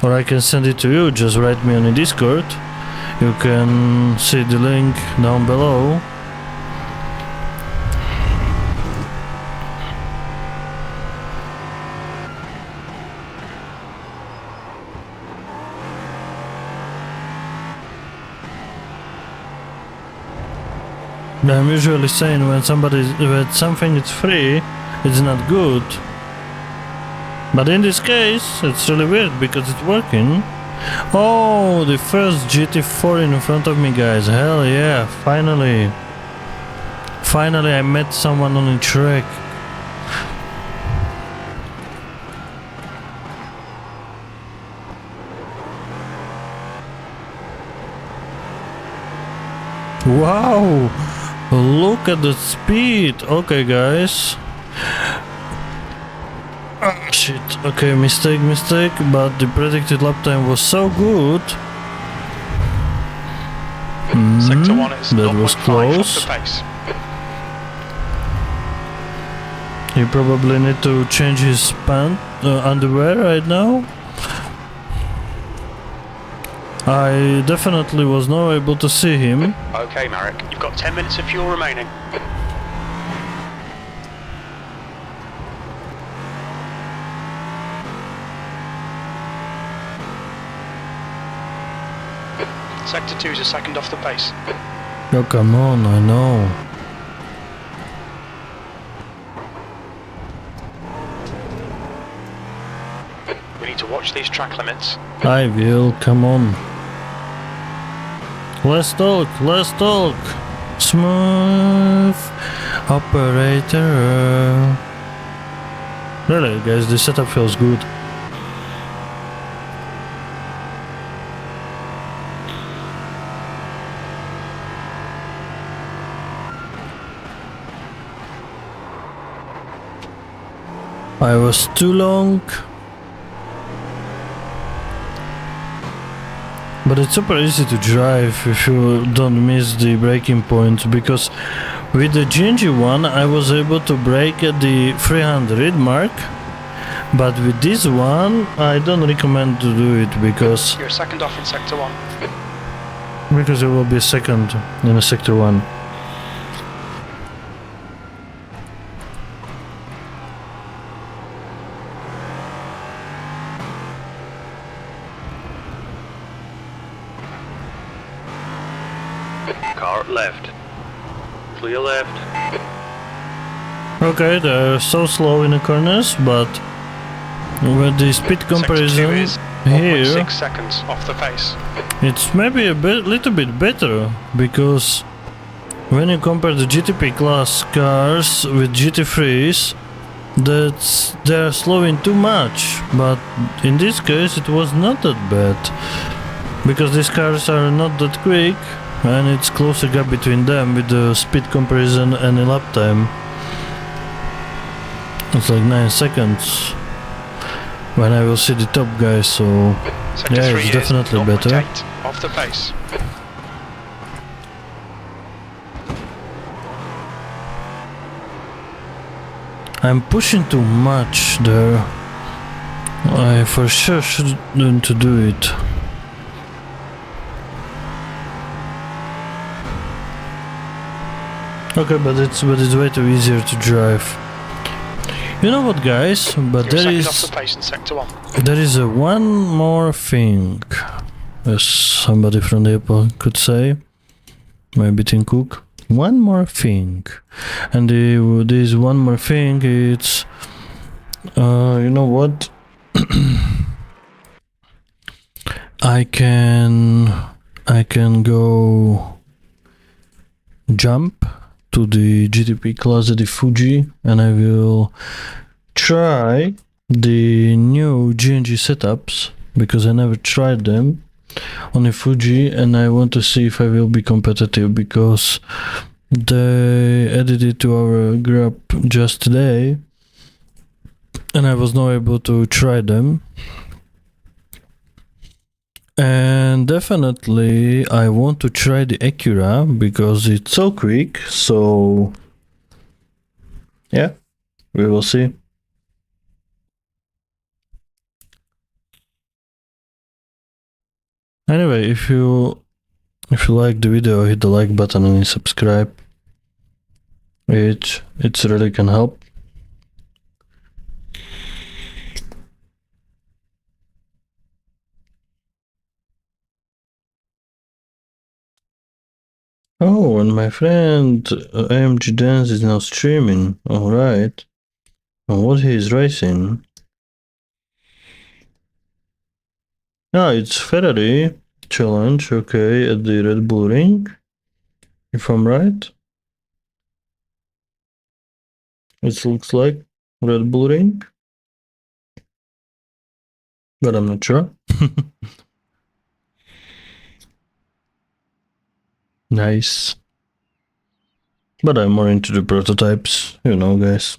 or I can send it to you. Just write me on the Discord. You can see the link down below. I'm usually saying when something is free, it's not good. But in this case, it's really weird because it's working. Oh, the first GT4 in front of me, guys. Hell yeah, finally. Finally I met someone on the track. Wow, look at the speed. Okay, guys. Oh, shit. Okay, mistake, but the predicted lap time was so good. Sector 1 is that was 0.5 close. off the pace. He probably need to change his underwear right now. I definitely was not able to see him. Okay, Marek, you've got 10 minutes of fuel remaining. Sector 2 is a second off the pace. Oh, come on, I know. We need to watch these track limits. I will, come on. Let's talk, let's talk. Smooth operator. Really, guys, the setup feels good. I was too long. But it's super easy to drive if you don't miss the braking points, because with the GNG one I was able to brake at the 300 mark, but with this one I don't recommend to do it because You're a second off in Sector 1. it will be second in a sector 1. Car left. Clear left. Okay, they're so slow in the corners, but with the speed Sector 2 comparison is here 1.6 seconds off the pace. it's maybe little bit better, because when you compare the GTP class cars with GT3s, they're slowing too much, but in this case it was not that bad, because these cars are not that quick and it's closer gap between them with the speed comparison and the lap time. It's like 9 seconds when I will see the top guys, so Sector yeah, 3 it's is definitely 0.8 better. off the pace. I'm pushing too much there. I for sure shouldn't to do it. Okay, but it's way too easier to drive. You know what, guys? But You're there second off is the pace in Sector 1. a one more thing, as somebody from the Apple could say, maybe Tim Cook. One more thing, and this one more thing, it's you know what? I can go jump to the GTP class at the Fuji, and I will try the new GNG setups, because I never tried them on the Fuji, and I want to see if I will be competitive, because they added it to our group just today and I was not able to try them. And definitely I want to try the Acura because it's so quick, so yeah, we will see. Anyway, if you like the video, hit the like button and subscribe. It really can help. Oh, and my friend AMG Dance is now streaming. Alright. And what he is racing? Ah, it's Ferrari challenge, okay, at the Red Bull Ring, if I'm right. It looks like Red Bull Ring, but I'm not sure. Nice. But I'm more into the prototypes, you know, guys.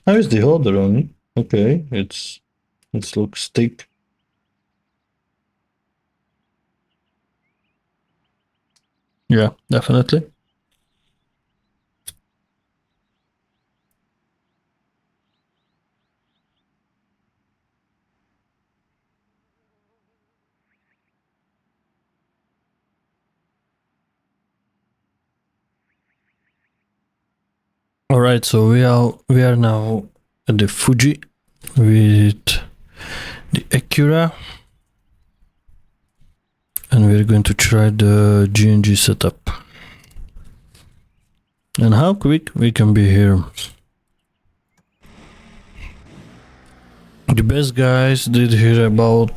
How is the holder on it? Okay, it looks thick. Yeah, definitely. Alright, so we are now at the Fuji with the Acura, and we're going to try the GNG setup and how quick we can be here. The best guys did here about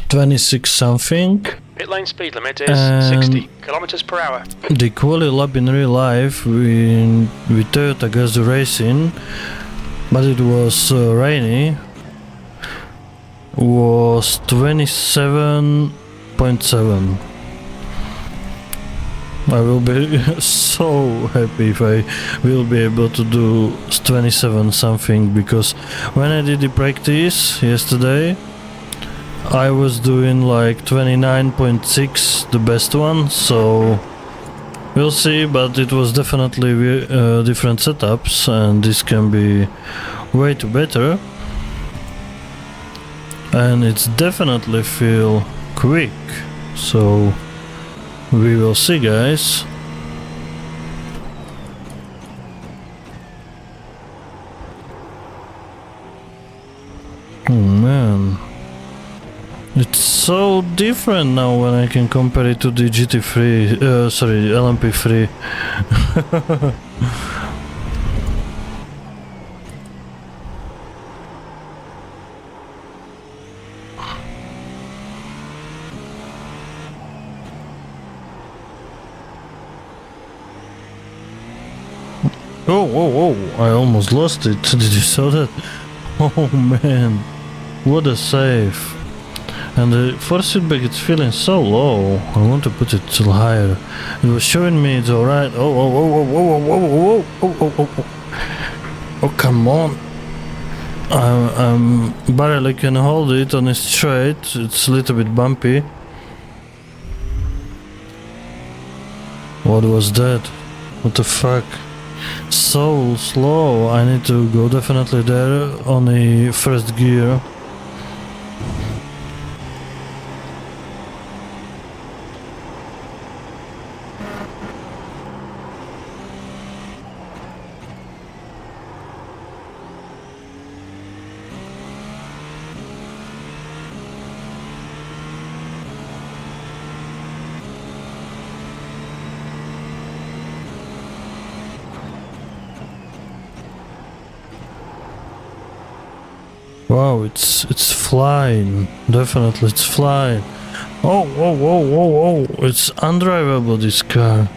26 something. Pit lane speed limit is And 60 kilometers per hour. the quali lap in real life with Toyota Gazoo Racing, but it was rainy, was 27.7. I will be so happy if I will be able to do 27 something, because when I did the practice yesterday I was doing like 29.6, the best one, so we'll see, but it was definitely different setups, and this can be way too better, and it's definitely feel quick, so we will see, guys. Oh man, it's so different now when I can compare it to the GT3, sorry, LMP3. Oh, I almost lost it. Did you saw that? Oh man, what a save. And the force feedback, it's feeling so low. I want to put it a little higher. It was showing me it's alright. Oh, come on. I'm barely can hold it on a straight. It's a little bit bumpy. What was that? What the fuck? So slow. I need to go definitely there on the first gear. Wow, it's flying. Definitely, it's flying. Oh! It's undrivable, this car.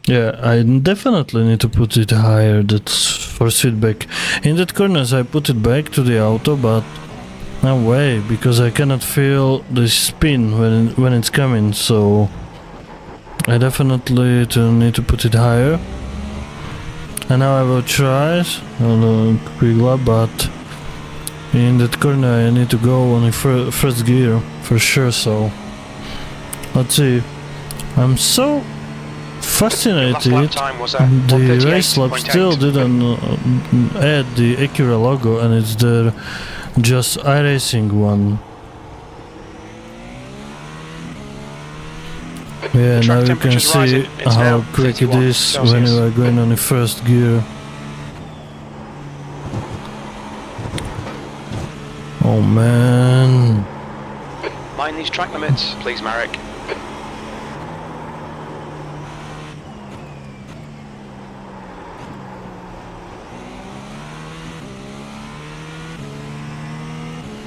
Yeah, I definitely need to put it higher. That's force feedback. In that corners, I put it back to the auto, but no way, because I cannot feel the spin when it's coming, so I definitely need to put it higher. And now I will try it on a quick lap, but in that corner I need to go on the first gear for sure, so let's see. I'm so fascinated. The race lab still didn't add the Acura logo, and it's there. Just iRacing one. Yeah, now you can see how quick it is when you are going on the first gear. Oh man. Mind these track limits, please, Marek.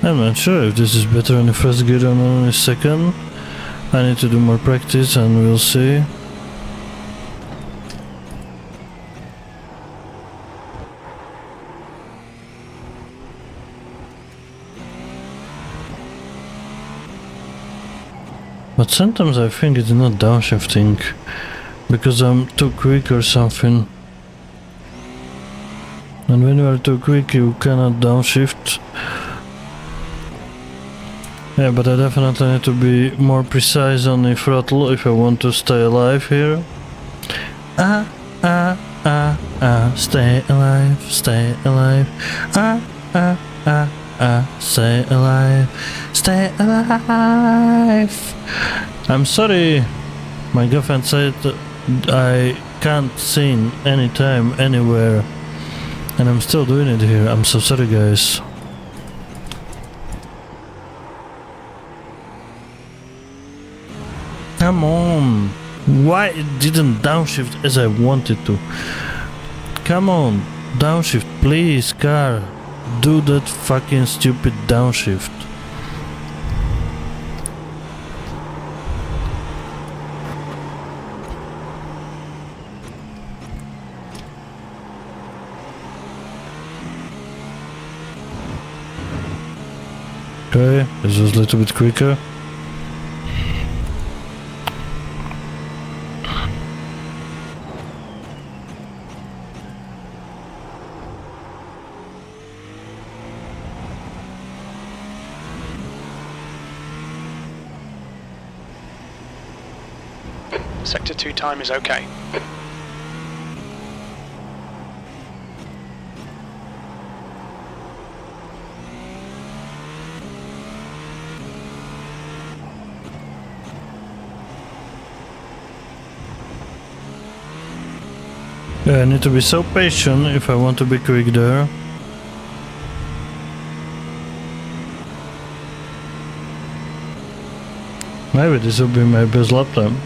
I'm not sure if this is better on the first gear than on the second. I need to do more practice and we'll see. But sometimes I think it's not downshifting because I'm too quick or something. And when you are too quick you cannot downshift. Yeah, but I definitely need to be more precise on the throttle if I want to stay alive here. Stay alive, stay alive. stay alive, stay alive. I'm sorry, my girlfriend said I can't sing anytime, anywhere, and I'm still doing it here. I'm so sorry, guys. Come on, why it didn't downshift as I wanted to? Come on, downshift, please, car. Do that fucking stupid downshift. Okay, this was a little bit quicker. Sector 2 time is okay. I need to be so patient if I want to be quick there. Maybe this will be my best lap time.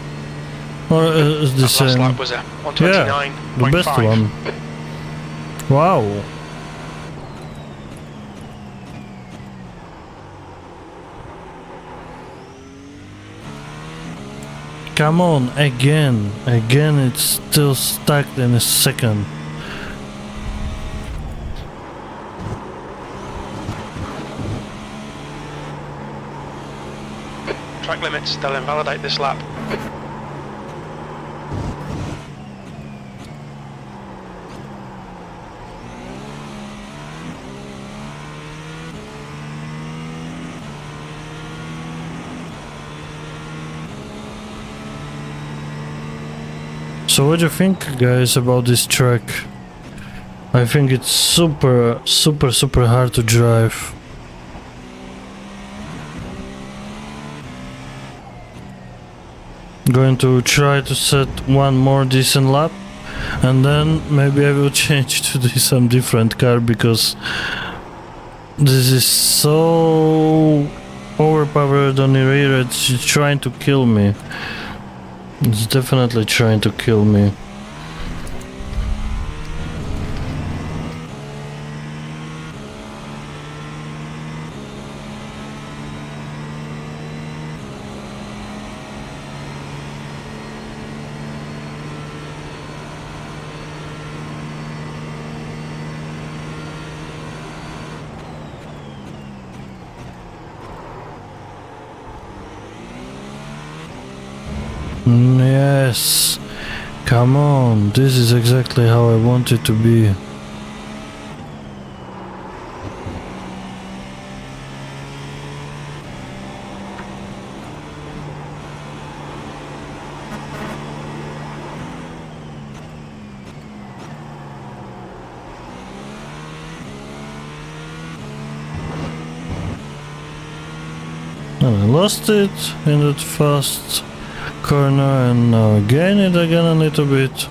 Or is this Last lap was a 129.5. yeah, the best one. Wow. Come on, again, it's still stuck in a second. Track limits, they'll invalidate this lap. So what do you think, guys, about this track? I think it's super hard to drive. Going to try to set one more decent lap, and then maybe I will change to some different car, because this is so overpowered on the rear. It's trying to kill me. It's definitely trying to kill me. Yes, come on, this is exactly how I want it to be. And I lost it in that fast corner, and now gain it again a little bit.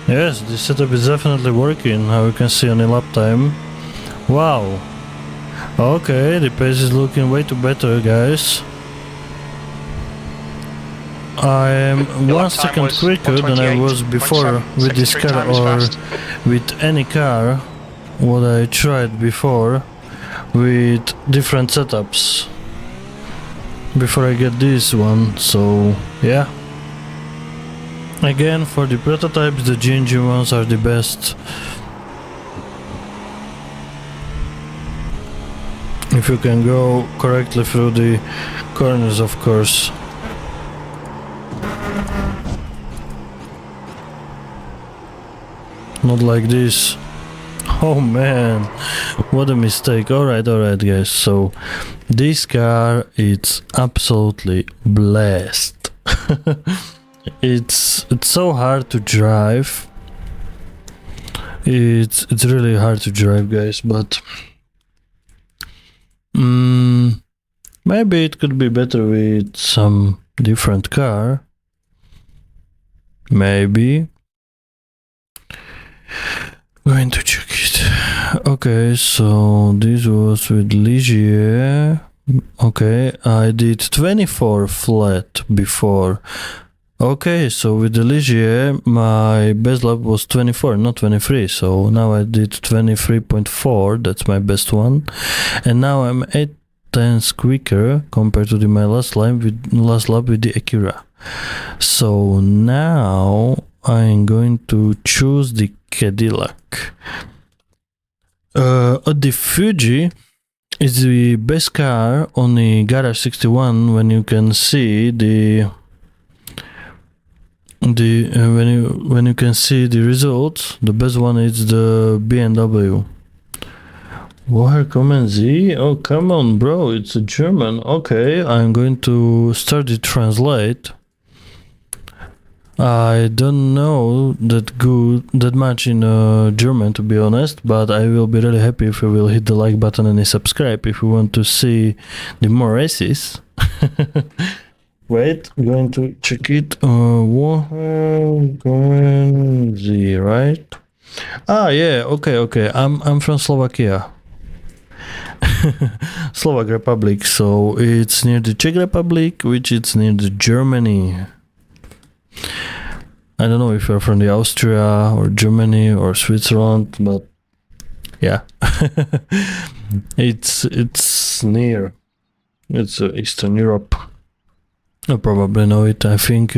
Yes, this setup is definitely working, how you can see on the lap time. Wow. Okay, the pace is looking way too better, guys. I am 1 second quicker than I was before with this car, or with any car what I tried before with different setups before I get this one, so yeah. Again, for the prototypes, the GNG ones are the best. If you can go correctly through the corners, of course. Not like this. Oh man, what a mistake. Alright guys, so this car, it's absolutely blessed. It's so hard to drive. It's really hard to drive, guys, but maybe it could be better with some different car. Maybe. Going to check it. Okay, so this was with Ligier. Okay, I did 24 flat before. Okay, so with the Ligier, my best lap was 24, not 23. So now I did 23.4. That's my best one, and now I'm 8/10 quicker compared to my last lap with the Acura. So now I'm going to choose the Cadillac. The Fuji is the best car on the Garage 61 when you can see when you can see the results. The best one is the BMW. Woher kommen Sie? Oh, come on, bro, it's a German. Okay, I'm going to start to translate. I don't know that much in German, to be honest, but I will be really happy if you will hit the like button and subscribe if you want to see the more races. Wait, going to check it. Woher kommen Sie, right? Ah, yeah, okay. I'm from Slovakia. Slovak Republic, so it's near the Czech Republic, which is near the Germany. I don't know if you're from the Austria or Germany or Switzerland, but yeah, it's near. It's Eastern Europe. I probably know it. I think.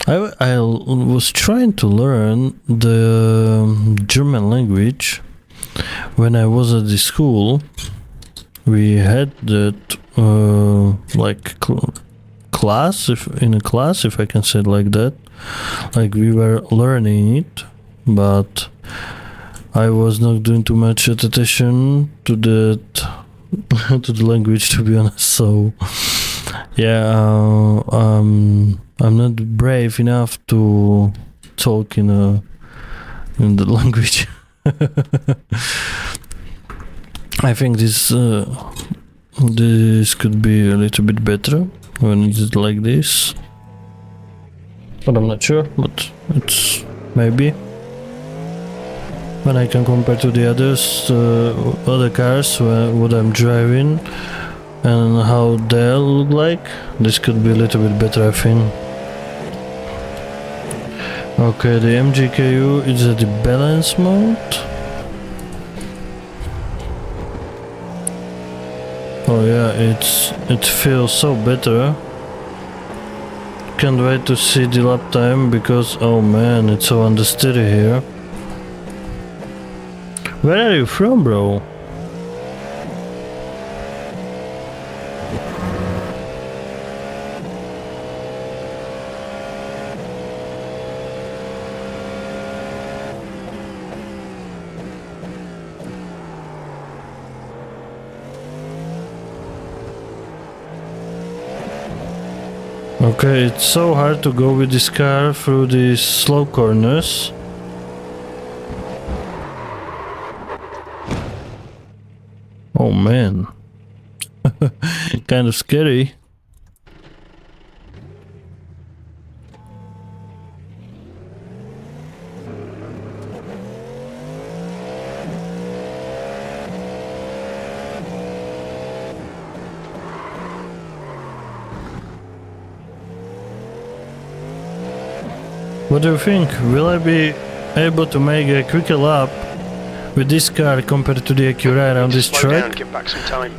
I was trying to learn the German language when I was at the school. We had that class, if I can say it like that. Like we were learning it, but I was not doing too much attention to that to the language, to be honest. So yeah, I'm not brave enough to talk in the language. I think this could be a little bit better when it's like this, but I'm not sure. But it's maybe when I can compare to the other cars what I'm driving and how they look like, this could be a little bit better, I think. Okay, the MGKU is at the balance mode. Oh yeah, it feels so better. Can't wait to see the lap time because oh man, it's so understeady here. Where are you from, bro? Okay, it's so hard to go with this car through these slow corners. Oh man, kind of scary. What do you think? Will I be able to make a quicker lap with this car compared to the Acura around this track? Give back some time.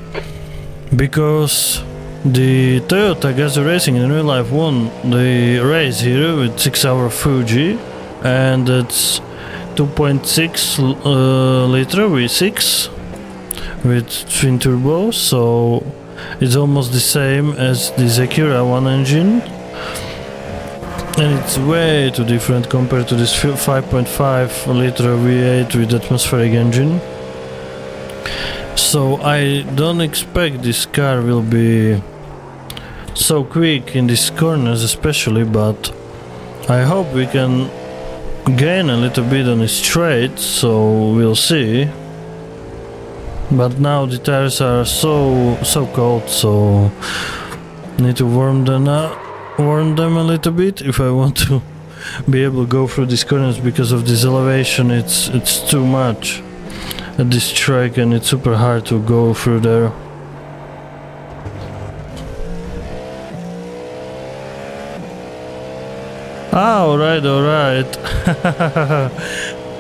Because the Toyota Gazoo Racing in real life won the race here with 6-hour Fuji, and it's 2.6 liter V6 with twin turbos, so it's almost the same as the Acura 1 engine, and it's way too different compared to this 5.5 liter V8 with atmospheric engine. So I don't expect this car will be so quick in these corners especially, but I hope we can gain a little bit on the straight, so we'll see. But now the tires are so cold, so need to warm them a little bit if I want to be able to go through these corners. Because of this elevation, it's too much at this track, and it's super hard to go through there. Ah, alright.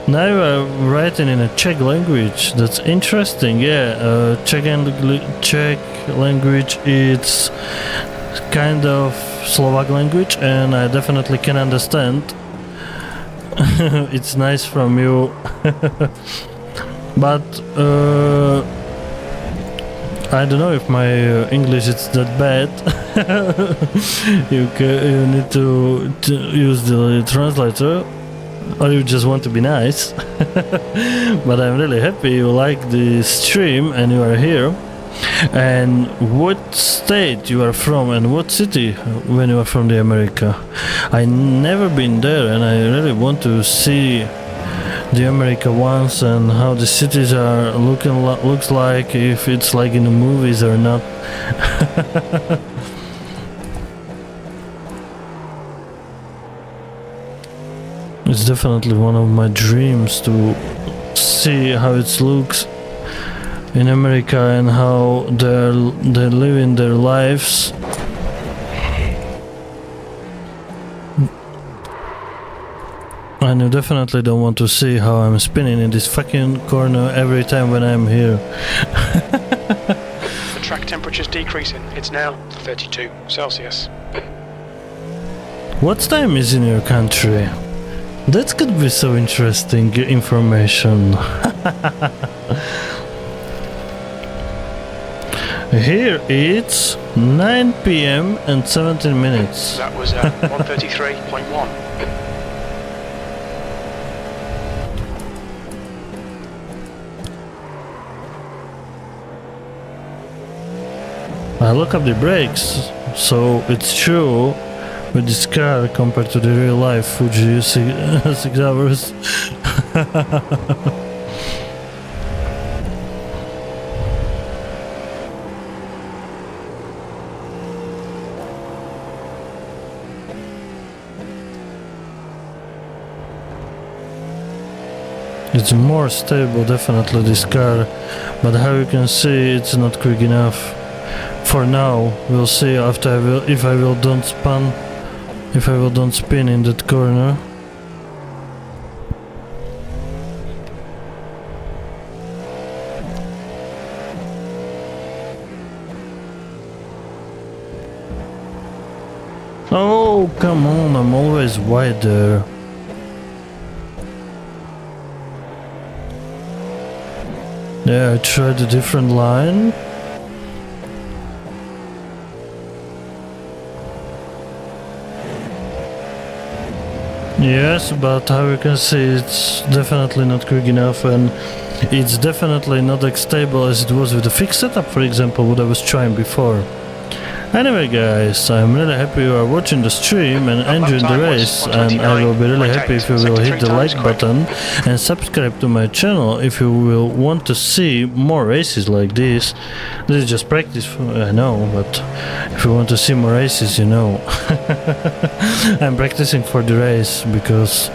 Now you are writing in a Czech language. That's interesting. Yeah, Czech language, it's kind of Slovak language, and I definitely can understand. It's nice from you. But I don't know if my English is that bad. You need to use the translator, or you just want to be nice. But I'm really happy you like the stream and you are here. And what state you are from and what city when you are from the America? I never been there, and I really want to see the America once, and how the cities are looks like, if it's like in the movies or not. It's definitely one of my dreams to see how it looks in America and how they're living their lives. And you definitely don't want to see how I'm spinning in this fucking corner every time when I'm here. The track temperature's decreasing. It's now 32 Celsius. What time is in your country? That could be so interesting information. Here it's 9 PM and 17 minutes. That was 133.1. I look up the brakes, so it's true with this car compared to the real life Fuji 6 hours. It's more stable, definitely, this car, but how you can see, it's not quick enough. For now, we'll see after if I will don't spin in that corner. Oh, come on, I'm always wide there. Yeah, I tried a different line. Yes, but how you can see, it's definitely not quick enough, and it's definitely not as stable as it was with the fixed setup, for example, what I was trying before. Anyway guys, I'm really happy you are watching the stream and enjoying the race, and I will be really happy if you will hit the like button and subscribe to my channel if you will want to see more races like this. This is just practice, I know, but if you want to see more races, you know. I'm practicing for the race, because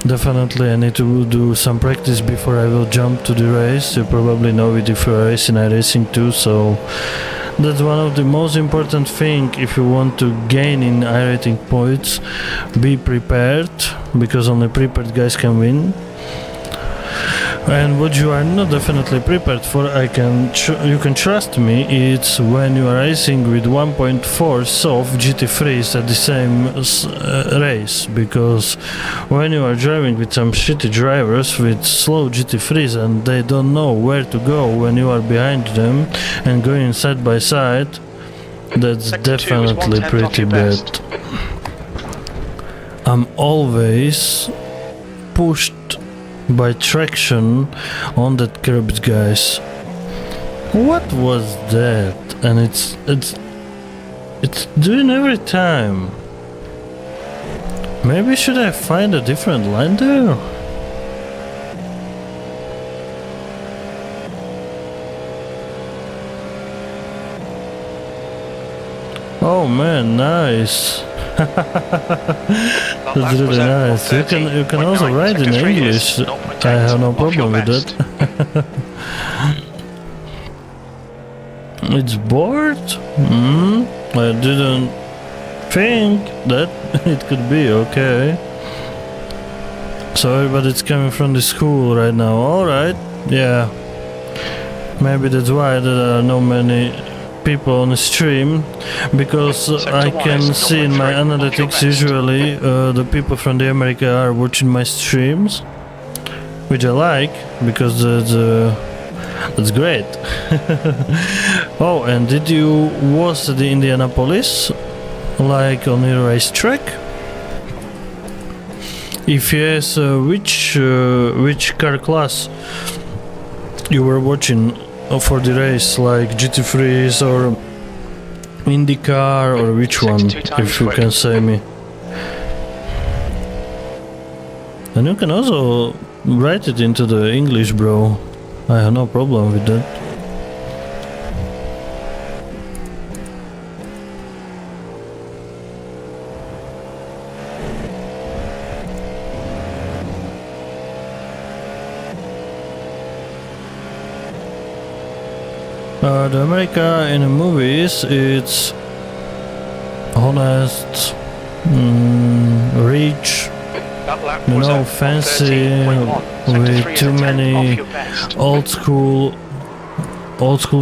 definitely I need to do some practice before I will jump to the race. You probably know it if you are racing, I'm racing too, so that's one of the most important thing if you want to gain in iRating points. Be prepared, because only prepared guys can win. And what you are not definitely prepared for, you can trust me, it's when you are racing with 1.4 soft GT3s at the same race, because when you are driving with some shitty drivers with slow GT3s and they don't know where to go when you are behind them and going side by side, that's Sector 2 is definitely 1/10 off pretty your bad. best. I'm always pushed by traction on that curb, guys. What was that? And it's doing every time. Maybe should I find a different line there? Oh man, nice. That's really nice. You can also write in English. I have no problem with that. It's bored? I didn't think that it could be okay. So everybody's coming from the school right now. Alright, yeah. Maybe that's why there are no many people on the stream, because I can see in my analytics usually the people from the America are watching my streams, which I like, because that's great. Oh, and did you was the Indianapolis, like on the racetrack? If yes, which car class you were watching for the race, like GT3s or IndyCar, or which one, if you can say me. And you can also write it into the English, bro. I have no problem with that. The America in the movies, it's honest, rich, you know, fancy, with too many old school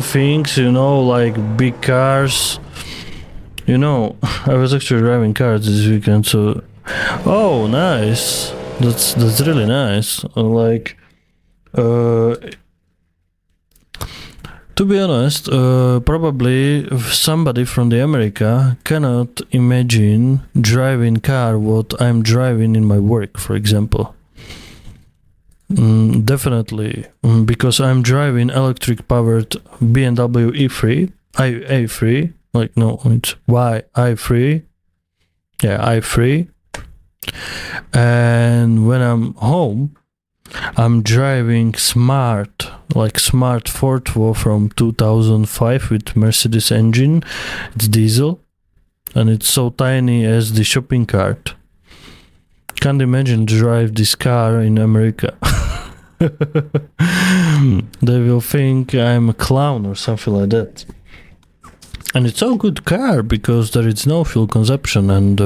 things, you know, like big cars. You know, I was actually driving cars this weekend, so oh, nice. That's really nice. Like, to be honest, probably somebody from the America cannot imagine driving car what I'm driving in my work, for example. Definitely, because I'm driving electric powered BMW E3, i3, like no, it's i3, yeah, i3. And when I'm home, I'm driving smart, like smart V2 from 2005 with Mercedes engine. It's diesel, and it's so tiny as the shopping cart. Can't imagine drive this car in America. They will think I'm a clown or something like that. And it's so good car because there is no fuel consumption, and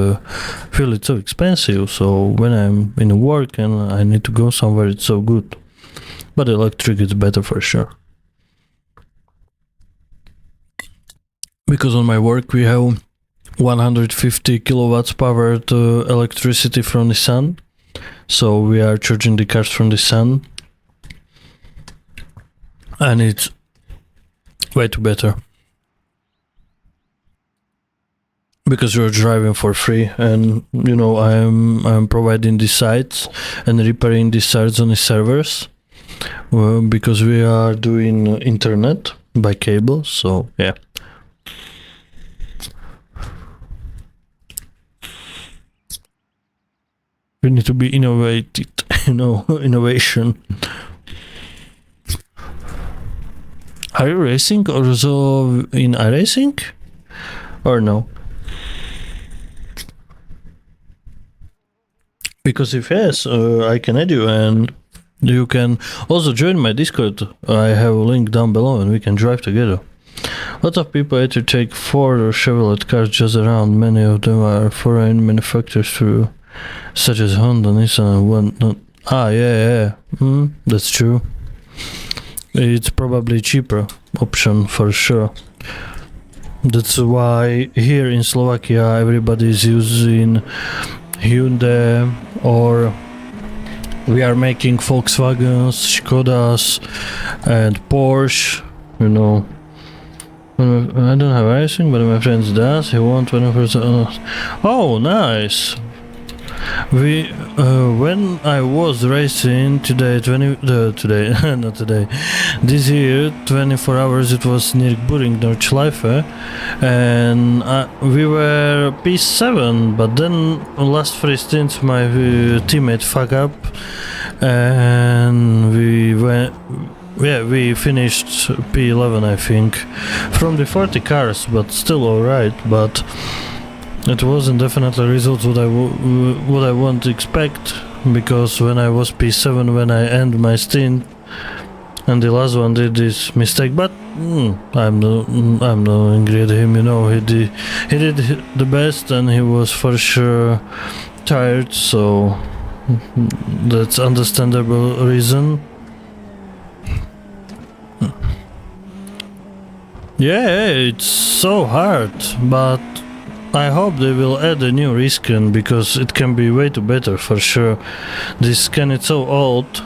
fuel is so expensive. So when I'm in work and I need to go somewhere, it's so good. But electric is better for sure. Because on my work we have 150 kilowatts powered electricity from the sun. So we are charging the cars from the sun. And it's way too better. Because you're driving for free, and you know I'm providing the sites and repairing the sites on the servers, because we are doing internet by cable. So yeah. We need to be innovated, you know, innovation. Are you racing also in iRacing or no? Because if yes, I can add you, and you can also join my Discord. I have a link down below and we can drive together. Lots of people either take Ford or Chevrolet cars just around. Many of them are foreign manufacturers through, such as Honda, Nissan and whatnot. Ah, yeah. That's true. It's probably cheaper option for sure. That's why here in Slovakia everybody is using Hyundai, or we are making Volkswagens, Skodas and Porsche, you know. I don't have anything, but my friend does. He wants 20%. Oh, nice. We when I was racing today, not today, this year, 24 hours, it was near Buring Nordschleife, and we were P7, but then last 3 stints my teammate fucked up, and we finished P11, I think, from the 40 cars, but still alright, but it wasn't definitely results what I want to expect, because when I was P7 when I end my stint, and the last one did this mistake, but I'm no angry at him, you know, he did the best and he was for sure tired, so that's understandable reason. Yeah, it's so hard, but I hope they will add a new reskin, because it can be way too better for sure. This skin is so old,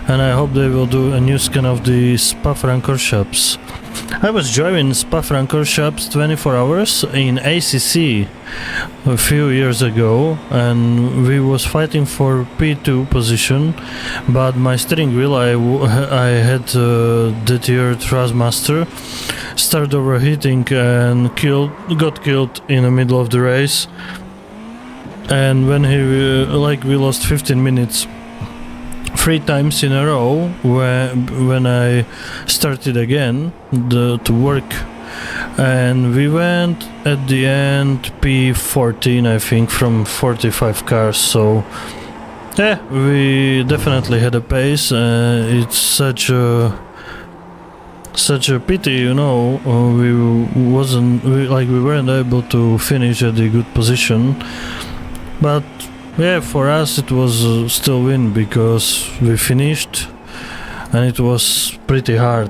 and I hope they will do a new skin of the Spa-Francorchamps. I was driving Spa-Francorchamps 24 hours in ACC a few years ago, and we was fighting for P2 position, but my steering wheel, I had that year Thrustmaster, started overheating and got killed in the middle of the race. And when we lost 15 minutes 3 times in a row when I started again to work, and we went at the end P14, I think, from 45 cars. So yeah, we definitely had a pace. It's such a pity, you know, we weren't able to finish at a good position, but yeah, for us it was still win, because we finished and it was pretty hard.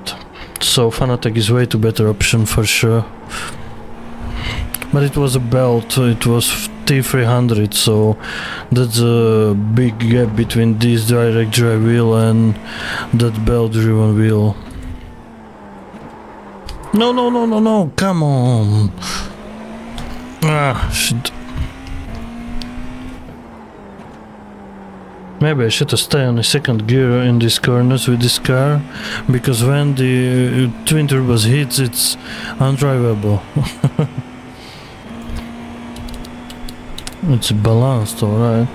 So Fanatec is way too better option for sure, but it was a belt, it was T300, so that's a big gap between this direct drive wheel and that belt driven wheel. No, come on. Ah, shit. Maybe I should stay on the second gear in these corners with this car, because when the twin turbos hits, it's undrivable. It's balanced, alright.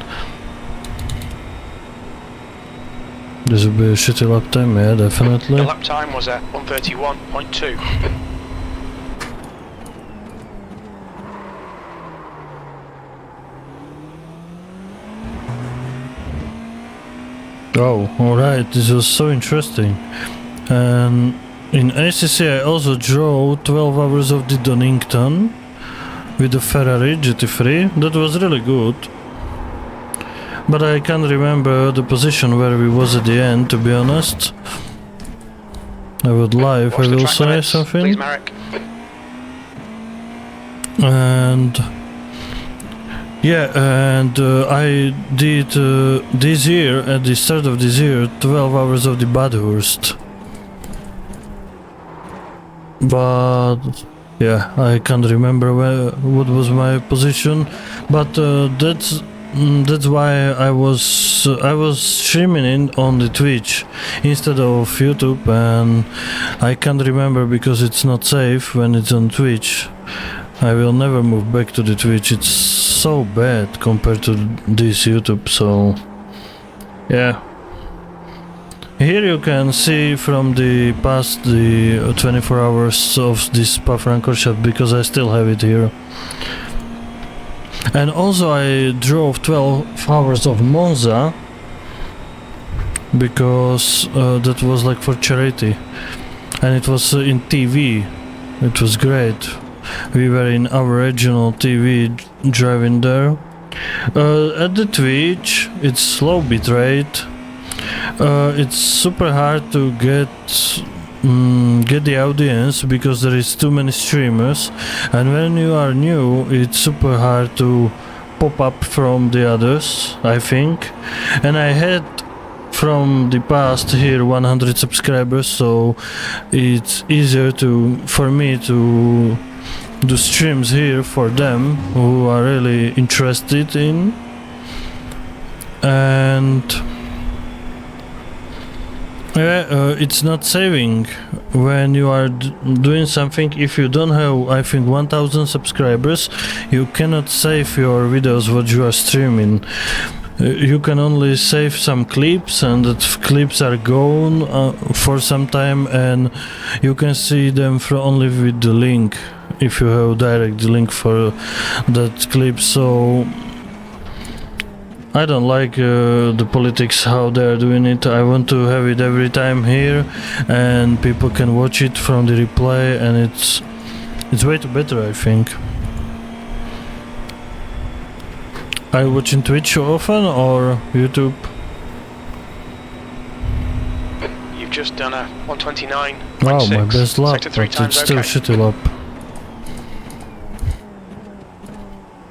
This will be a shitty lap time, yeah, definitely. The lap time was at 1:31.2. Oh, alright, this was so interesting. And in ACC I also drove 12 hours of the Donington with the Ferrari GT3. That was really good. But I can't remember the position where we was at the end, to be honest. I would lie if I will say something. Please, Marek. And yeah, and I did this year, at the start of this year, 12 hours of the Badhurst. But yeah, I can't remember what was my position, but that's why I was streaming it on the Twitch instead of YouTube, and I can't remember because it's not safe when it's on Twitch. I will never move back to the Twitch, it's so bad compared to this YouTube, so yeah. Here you can see from the past the 24 hours of this Spa-Francorchamps, because I still have it here. And also I drove 12 hours of Monza, because that was like for charity, and it was in TV. It was great. We were in our regional TV driving there, At the Twitch, it's low bitrate. It's super hard to get the audience because there is too many streamers, and when you are new, it's super hard to pop up from the others, I think. And I had from the past here 100 subscribers, so it's easier for me to do streams here for them who are really interested in. And it's not saving when you are doing something. If you don't have, I think, 1000 subscribers, you cannot save your videos what you are streaming. You can only save some clips, and the clips are gone for some time, and you can see them only with the link if you have direct link for that clip. So I don't like the politics how they're doing it. I want to have it every time here, and people can watch it from the replay, and it's way too better, I think. Are you watching Twitch often or YouTube? You've just done a 129. Wow, my best lap, Sector 3 but times, it's still okay. shitty lap.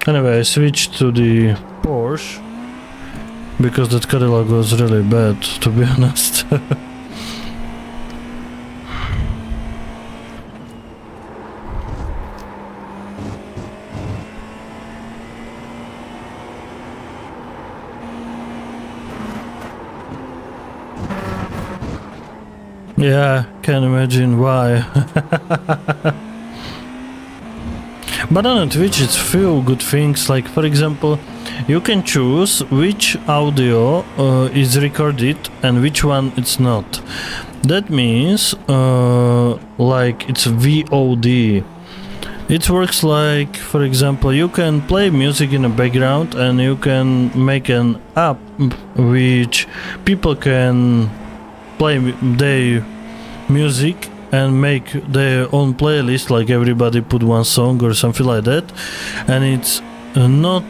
Anyway, I switched to the Porsche because that Cadillac was really bad, to be honest. Yeah, can imagine why. But on Twitch it's few good things, like for example, you can choose which audio is recorded and which one it's not. That means like it's VOD. It works like, for example, you can play music in the background and you can make an app which people can play their music and make their own playlist, like everybody put one song or something like that, and it's not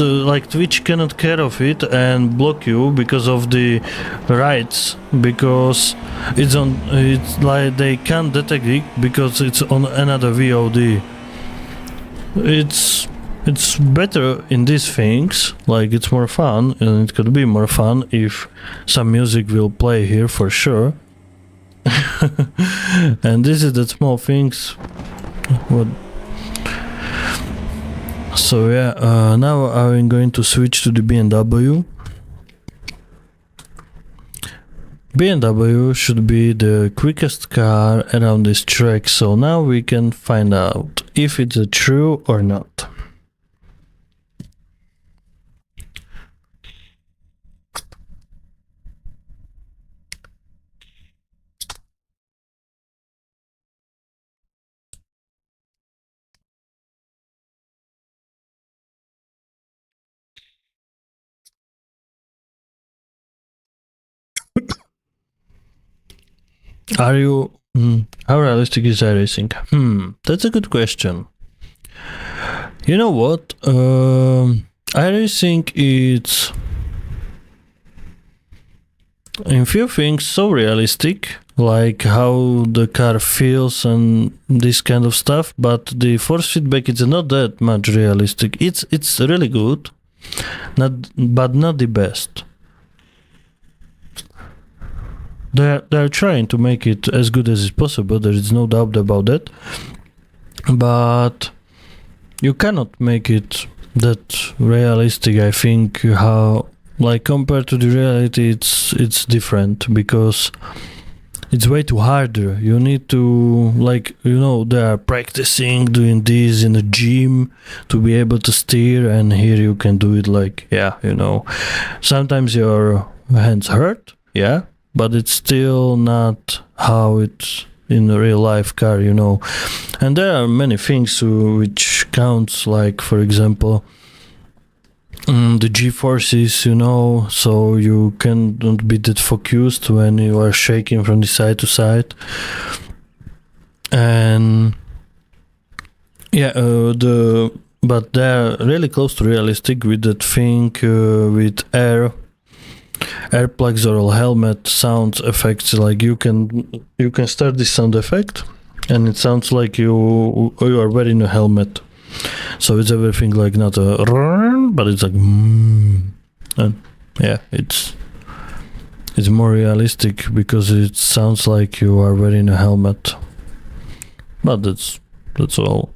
like Twitch cannot care of it and block you because of the rights, because it's like they can't detect it because it's on another VOD. It's better in these things, like it's more fun, and it could be more fun if some music will play here for sure. And this is the small things. What? So yeah, now I'm going to switch to the BMW. BMW should be the quickest car around this track, so now we can find out if it's true or not. Are you... how realistic is iRacing? That's a good question. You know what? iRacing is in few things so realistic, like how the car feels and this kind of stuff, but the force feedback is not that much realistic. It's really good, but not the best. They're trying to make it as good as is possible, there is no doubt about that, but you cannot make it that realistic. I think how, like, compared to the reality, it's different because it's way too harder. You need to, like, you know, they are practicing doing this in the gym to be able to steer, and here you can do it like, yeah, you know, sometimes your hands hurt, yeah, but it's still not how it's in a real life car, you know. And there are many things which counts, like for example the G-forces, you know, so you cannot be that focused when you are shaking from the side to side. And yeah, the but they're really close to realistic with that thing with air plugs or helmet sound effects. Like you can start this sound effect and it sounds like you are wearing a helmet, so it's everything like not a but it's like and yeah, it's more realistic because it sounds like you are wearing a helmet. But that's all.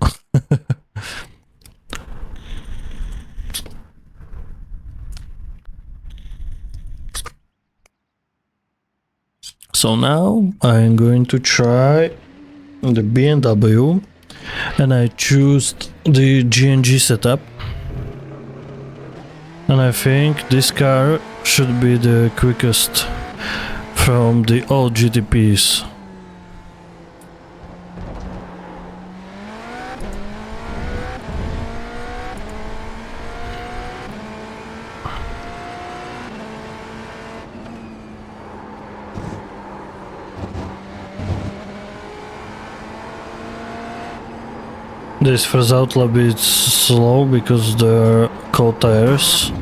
So now I'm going to try the BMW, and I choose the GNG setup, and I think this car should be the quickest from the all GTPs. This first out a bit slow because they're cold tires.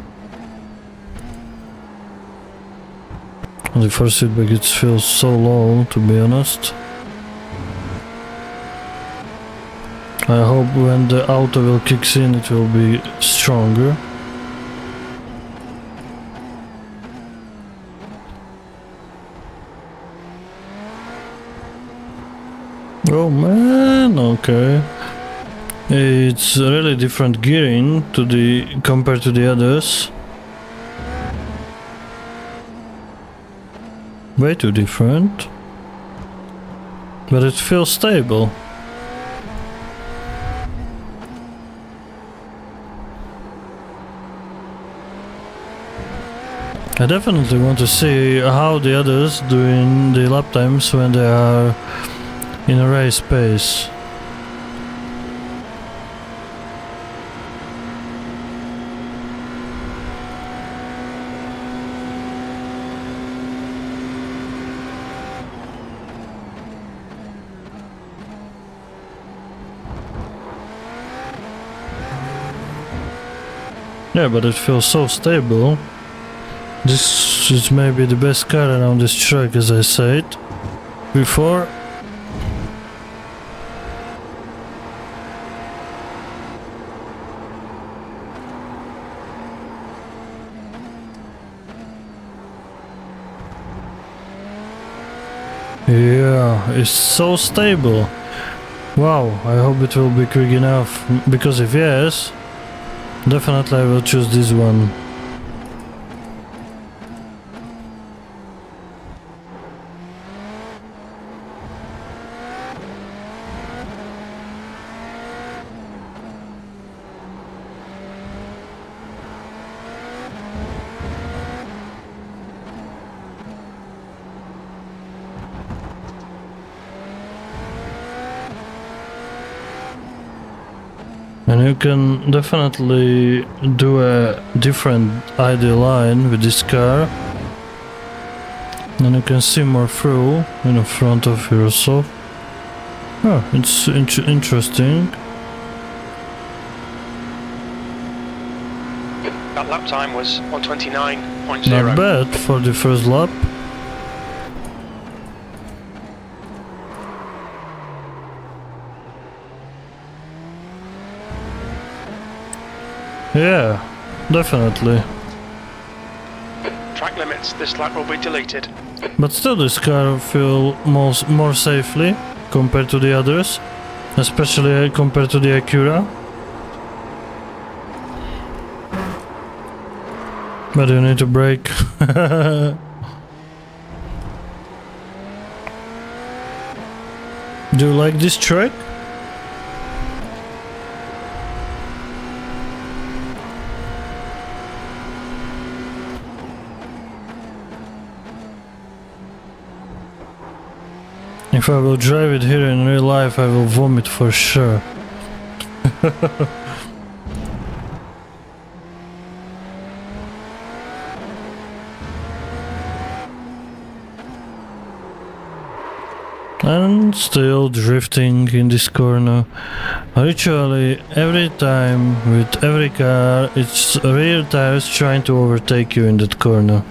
The first feedback, it feels so low, to be honest. I hope when the auto will kicks in it will be stronger. Oh man, okay. It's really different gearing compared to the others. Way too different. But it feels stable. I definitely want to see how the others do in the lap times when they are in a race pace. Yeah, but it feels so stable. This is maybe the best car around this track, as I said before. Yeah, it's so stable. Wow, I hope it will be quick enough, because if yes, definitely I will choose this one. And you can definitely do a different ID line with this car, and you can see more through in front of yourself. Oh, it's interesting. That lap time was 1:29.0. Not bad for the first lap. Yeah, definitely. Track limits, this lap will be deleted. But still this car feels more safely compared to the others, especially compared to the Acura. But you need to brake. Do you like this track? If I will drive it here in real life, I will vomit for sure. And still drifting in this corner. Literally every time with every car, it's rear tires trying to overtake you in that corner.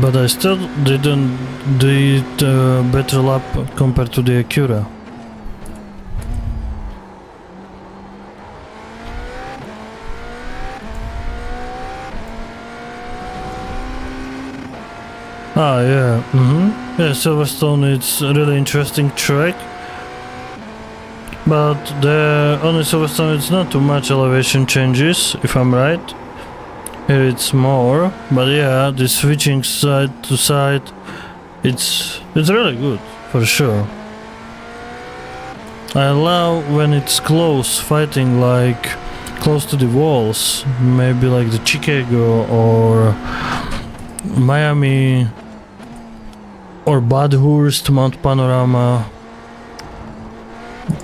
But I still didn't do it better lap compared to the Acura. Ah, yeah, yeah, Silverstone, it's a really interesting track. But on the Silverstone it's not too much elevation changes, if I'm right. Here it's more, but yeah, the switching side to side, it's really good, for sure. I love when it's close, fighting like close to the walls, maybe like the Chicago or Miami or Bathurst, Mount Panorama.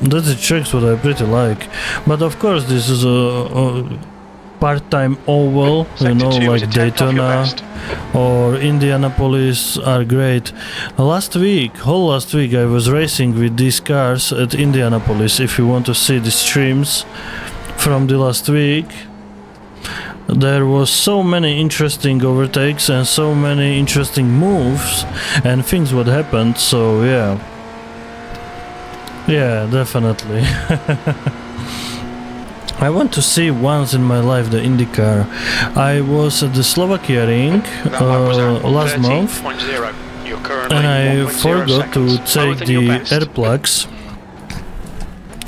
That's the tracks what I pretty like, but of course this is a part-time oval, you know, like Daytona or Indianapolis are great. Whole last week I was racing with these cars at Indianapolis. If you want to see the streams from the last week, there was so many interesting overtakes and so many interesting moves and things what happened, so yeah, definitely. I want to see once in my life the IndyCar. I was at the Slovakia ring last month, and I forgot to take the air plugs,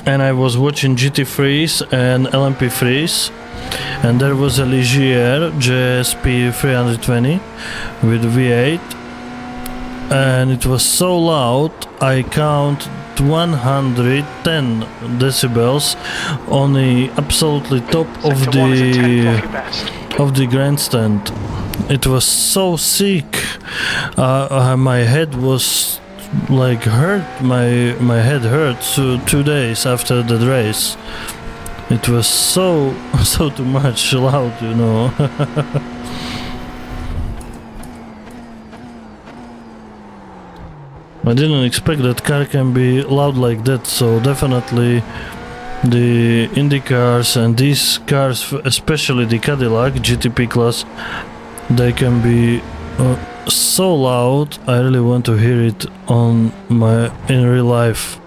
and I was watching GT3s and LMP3s, and there was a Ligier GSP 320 with V8, and it was so loud I count 110 decibels on the absolutely top of the grandstand. It was so sick. My head was like hurt. My head hurt 2 days after the race. It was so too much loud, you know. I didn't expect that car can be loud like that, so definitely the Indy cars and these cars, especially the Cadillac GTP class, they can be so loud. I really want to hear it in real life.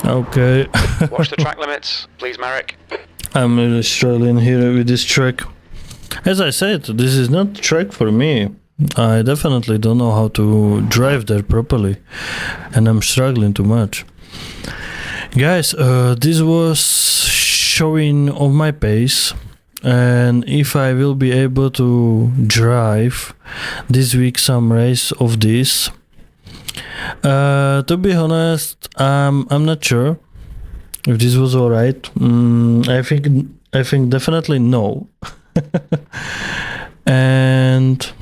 Okay. Watch the track limits, please, Marek. I'm really struggling here with this track. As I said, this is not track for me. I definitely don't know how to drive there properly, and I'm struggling too much. Guys, this was showing of my pace, and if I will be able to drive this week some race of this. To be honest, I'm not sure if this was alright. I think definitely no. and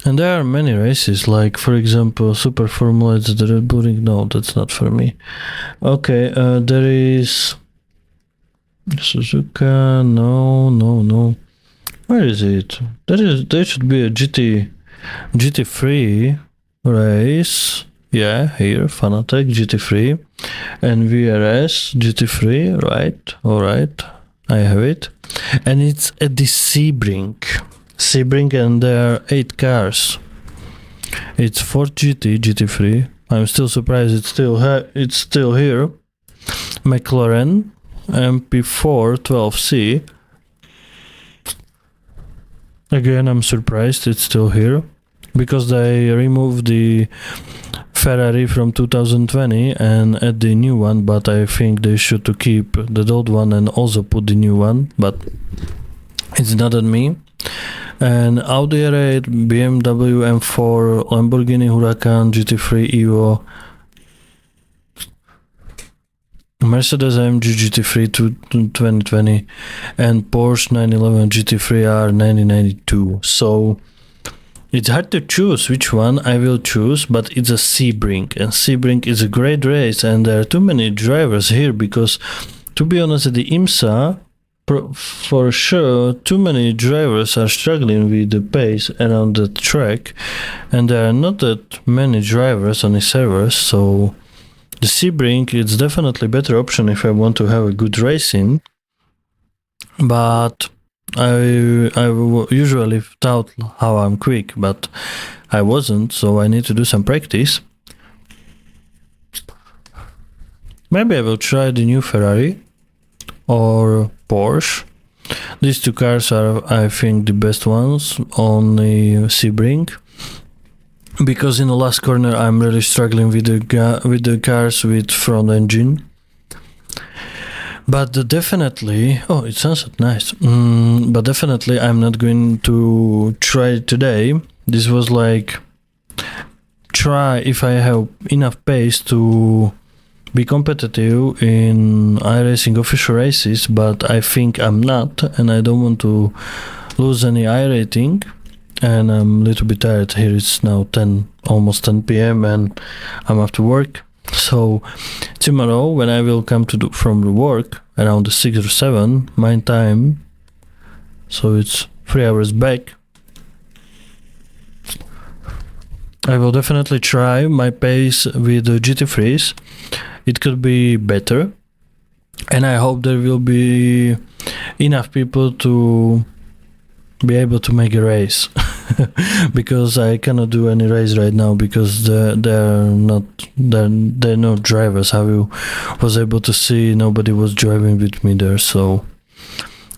there are many races, like for example Super Formula, it's the Red Bull Ring. No, that's not for me. Okay, there is Suzuka. No. Where is it? There should be a GT3 race. Yeah, here, Fanatec GT3 and VRS GT3, right? Alright, I have it. And it's at the Sebring, and there are 8 cars. It's Ford GT3. I'm still surprised it's still here. McLaren MP4 12C. Again, I'm surprised it's still here, because they removed the Ferrari from 2020 and add the new one, but I think they should to keep the old one and also put the new one, but it's not on me. and Audi R8, BMW M4, Lamborghini Huracan, GT3 Evo, Mercedes AMG GT3 2020, and Porsche 911 GT3R 1992. So it's hard to choose which one I will choose, but it's a Sebring, and Sebring is a great race, and there are too many drivers here because, to be honest, at the IMSA, for sure, too many drivers are struggling with the pace around the track, and there are not that many drivers on the servers, so the Sebring is definitely a better option if I want to have a good racing. But I usually thought how I'm quick, but I wasn't, so I need to do some practice. Maybe I will try the new Ferrari or Porsche. These two cars are, I think, the best ones on the Sebring, because in the last corner I'm really struggling with the cars with front engine. But definitely, oh, it sounds nice. But definitely I'm not going to try it today. This was like, try if I have enough pace to be competitive in iRacing official races, but I think I'm not, and I don't want to lose any iRating, and I'm a little bit tired. Here it's now almost 10 p.m. and I'm off to work. So tomorrow when I will come from the work around 6 or 7 my time, so it's 3 hours back, I will definitely try my pace with the GT3s. It could be better, and I hope there will be enough people to be able to make a race. Because I cannot do any race right now because they're no drivers. How you was able to see, nobody was driving with me there. So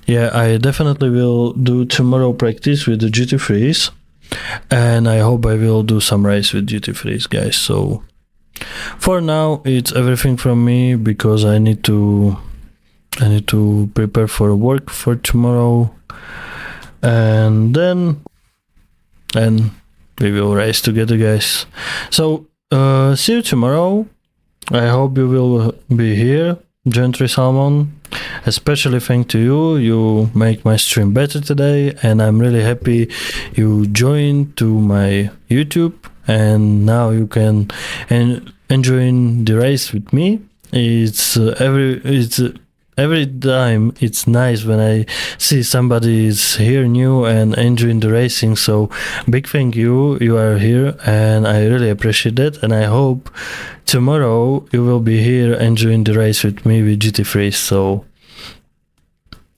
yeah, I definitely will do tomorrow practice with the GT3s, and I hope I will do some race with GT3s, guys. So for now it's everything from me, because I need to prepare for work for tomorrow, and then we will race together, guys. So see you tomorrow. I hope you will be here, Gentry Salmon. Especially thank to you. You make my stream better today, and I'm really happy you joined to my YouTube, and now you can enjoy the race with me. Every time it's nice when I see somebody is here new and enjoying the racing. So big thank you, you are here, and I really appreciate that, and I hope tomorrow you will be here enjoying the race with me with GT3. So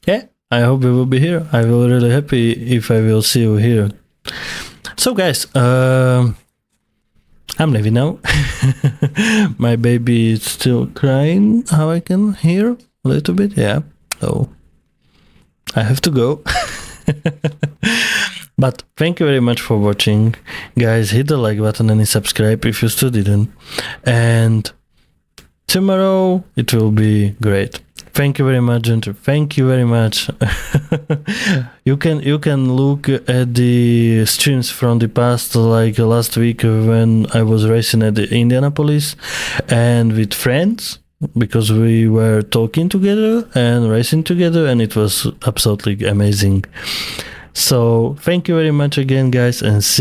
yeah, I hope you will be here. I will really happy if I will see you here. So guys, I'm leaving now. My baby is still crying, how I can hear a little bit, yeah, so I have to go. But thank you very much for watching, guys. Hit the like button and subscribe if you still didn't, and tomorrow it will be great. Thank you very much, Gentry. Thank you very much. You can look at the streams from the past, like last week when I was racing at the Indianapolis and with friends, because we were talking together and racing together, and it was absolutely amazing. So thank you very much again, guys, and see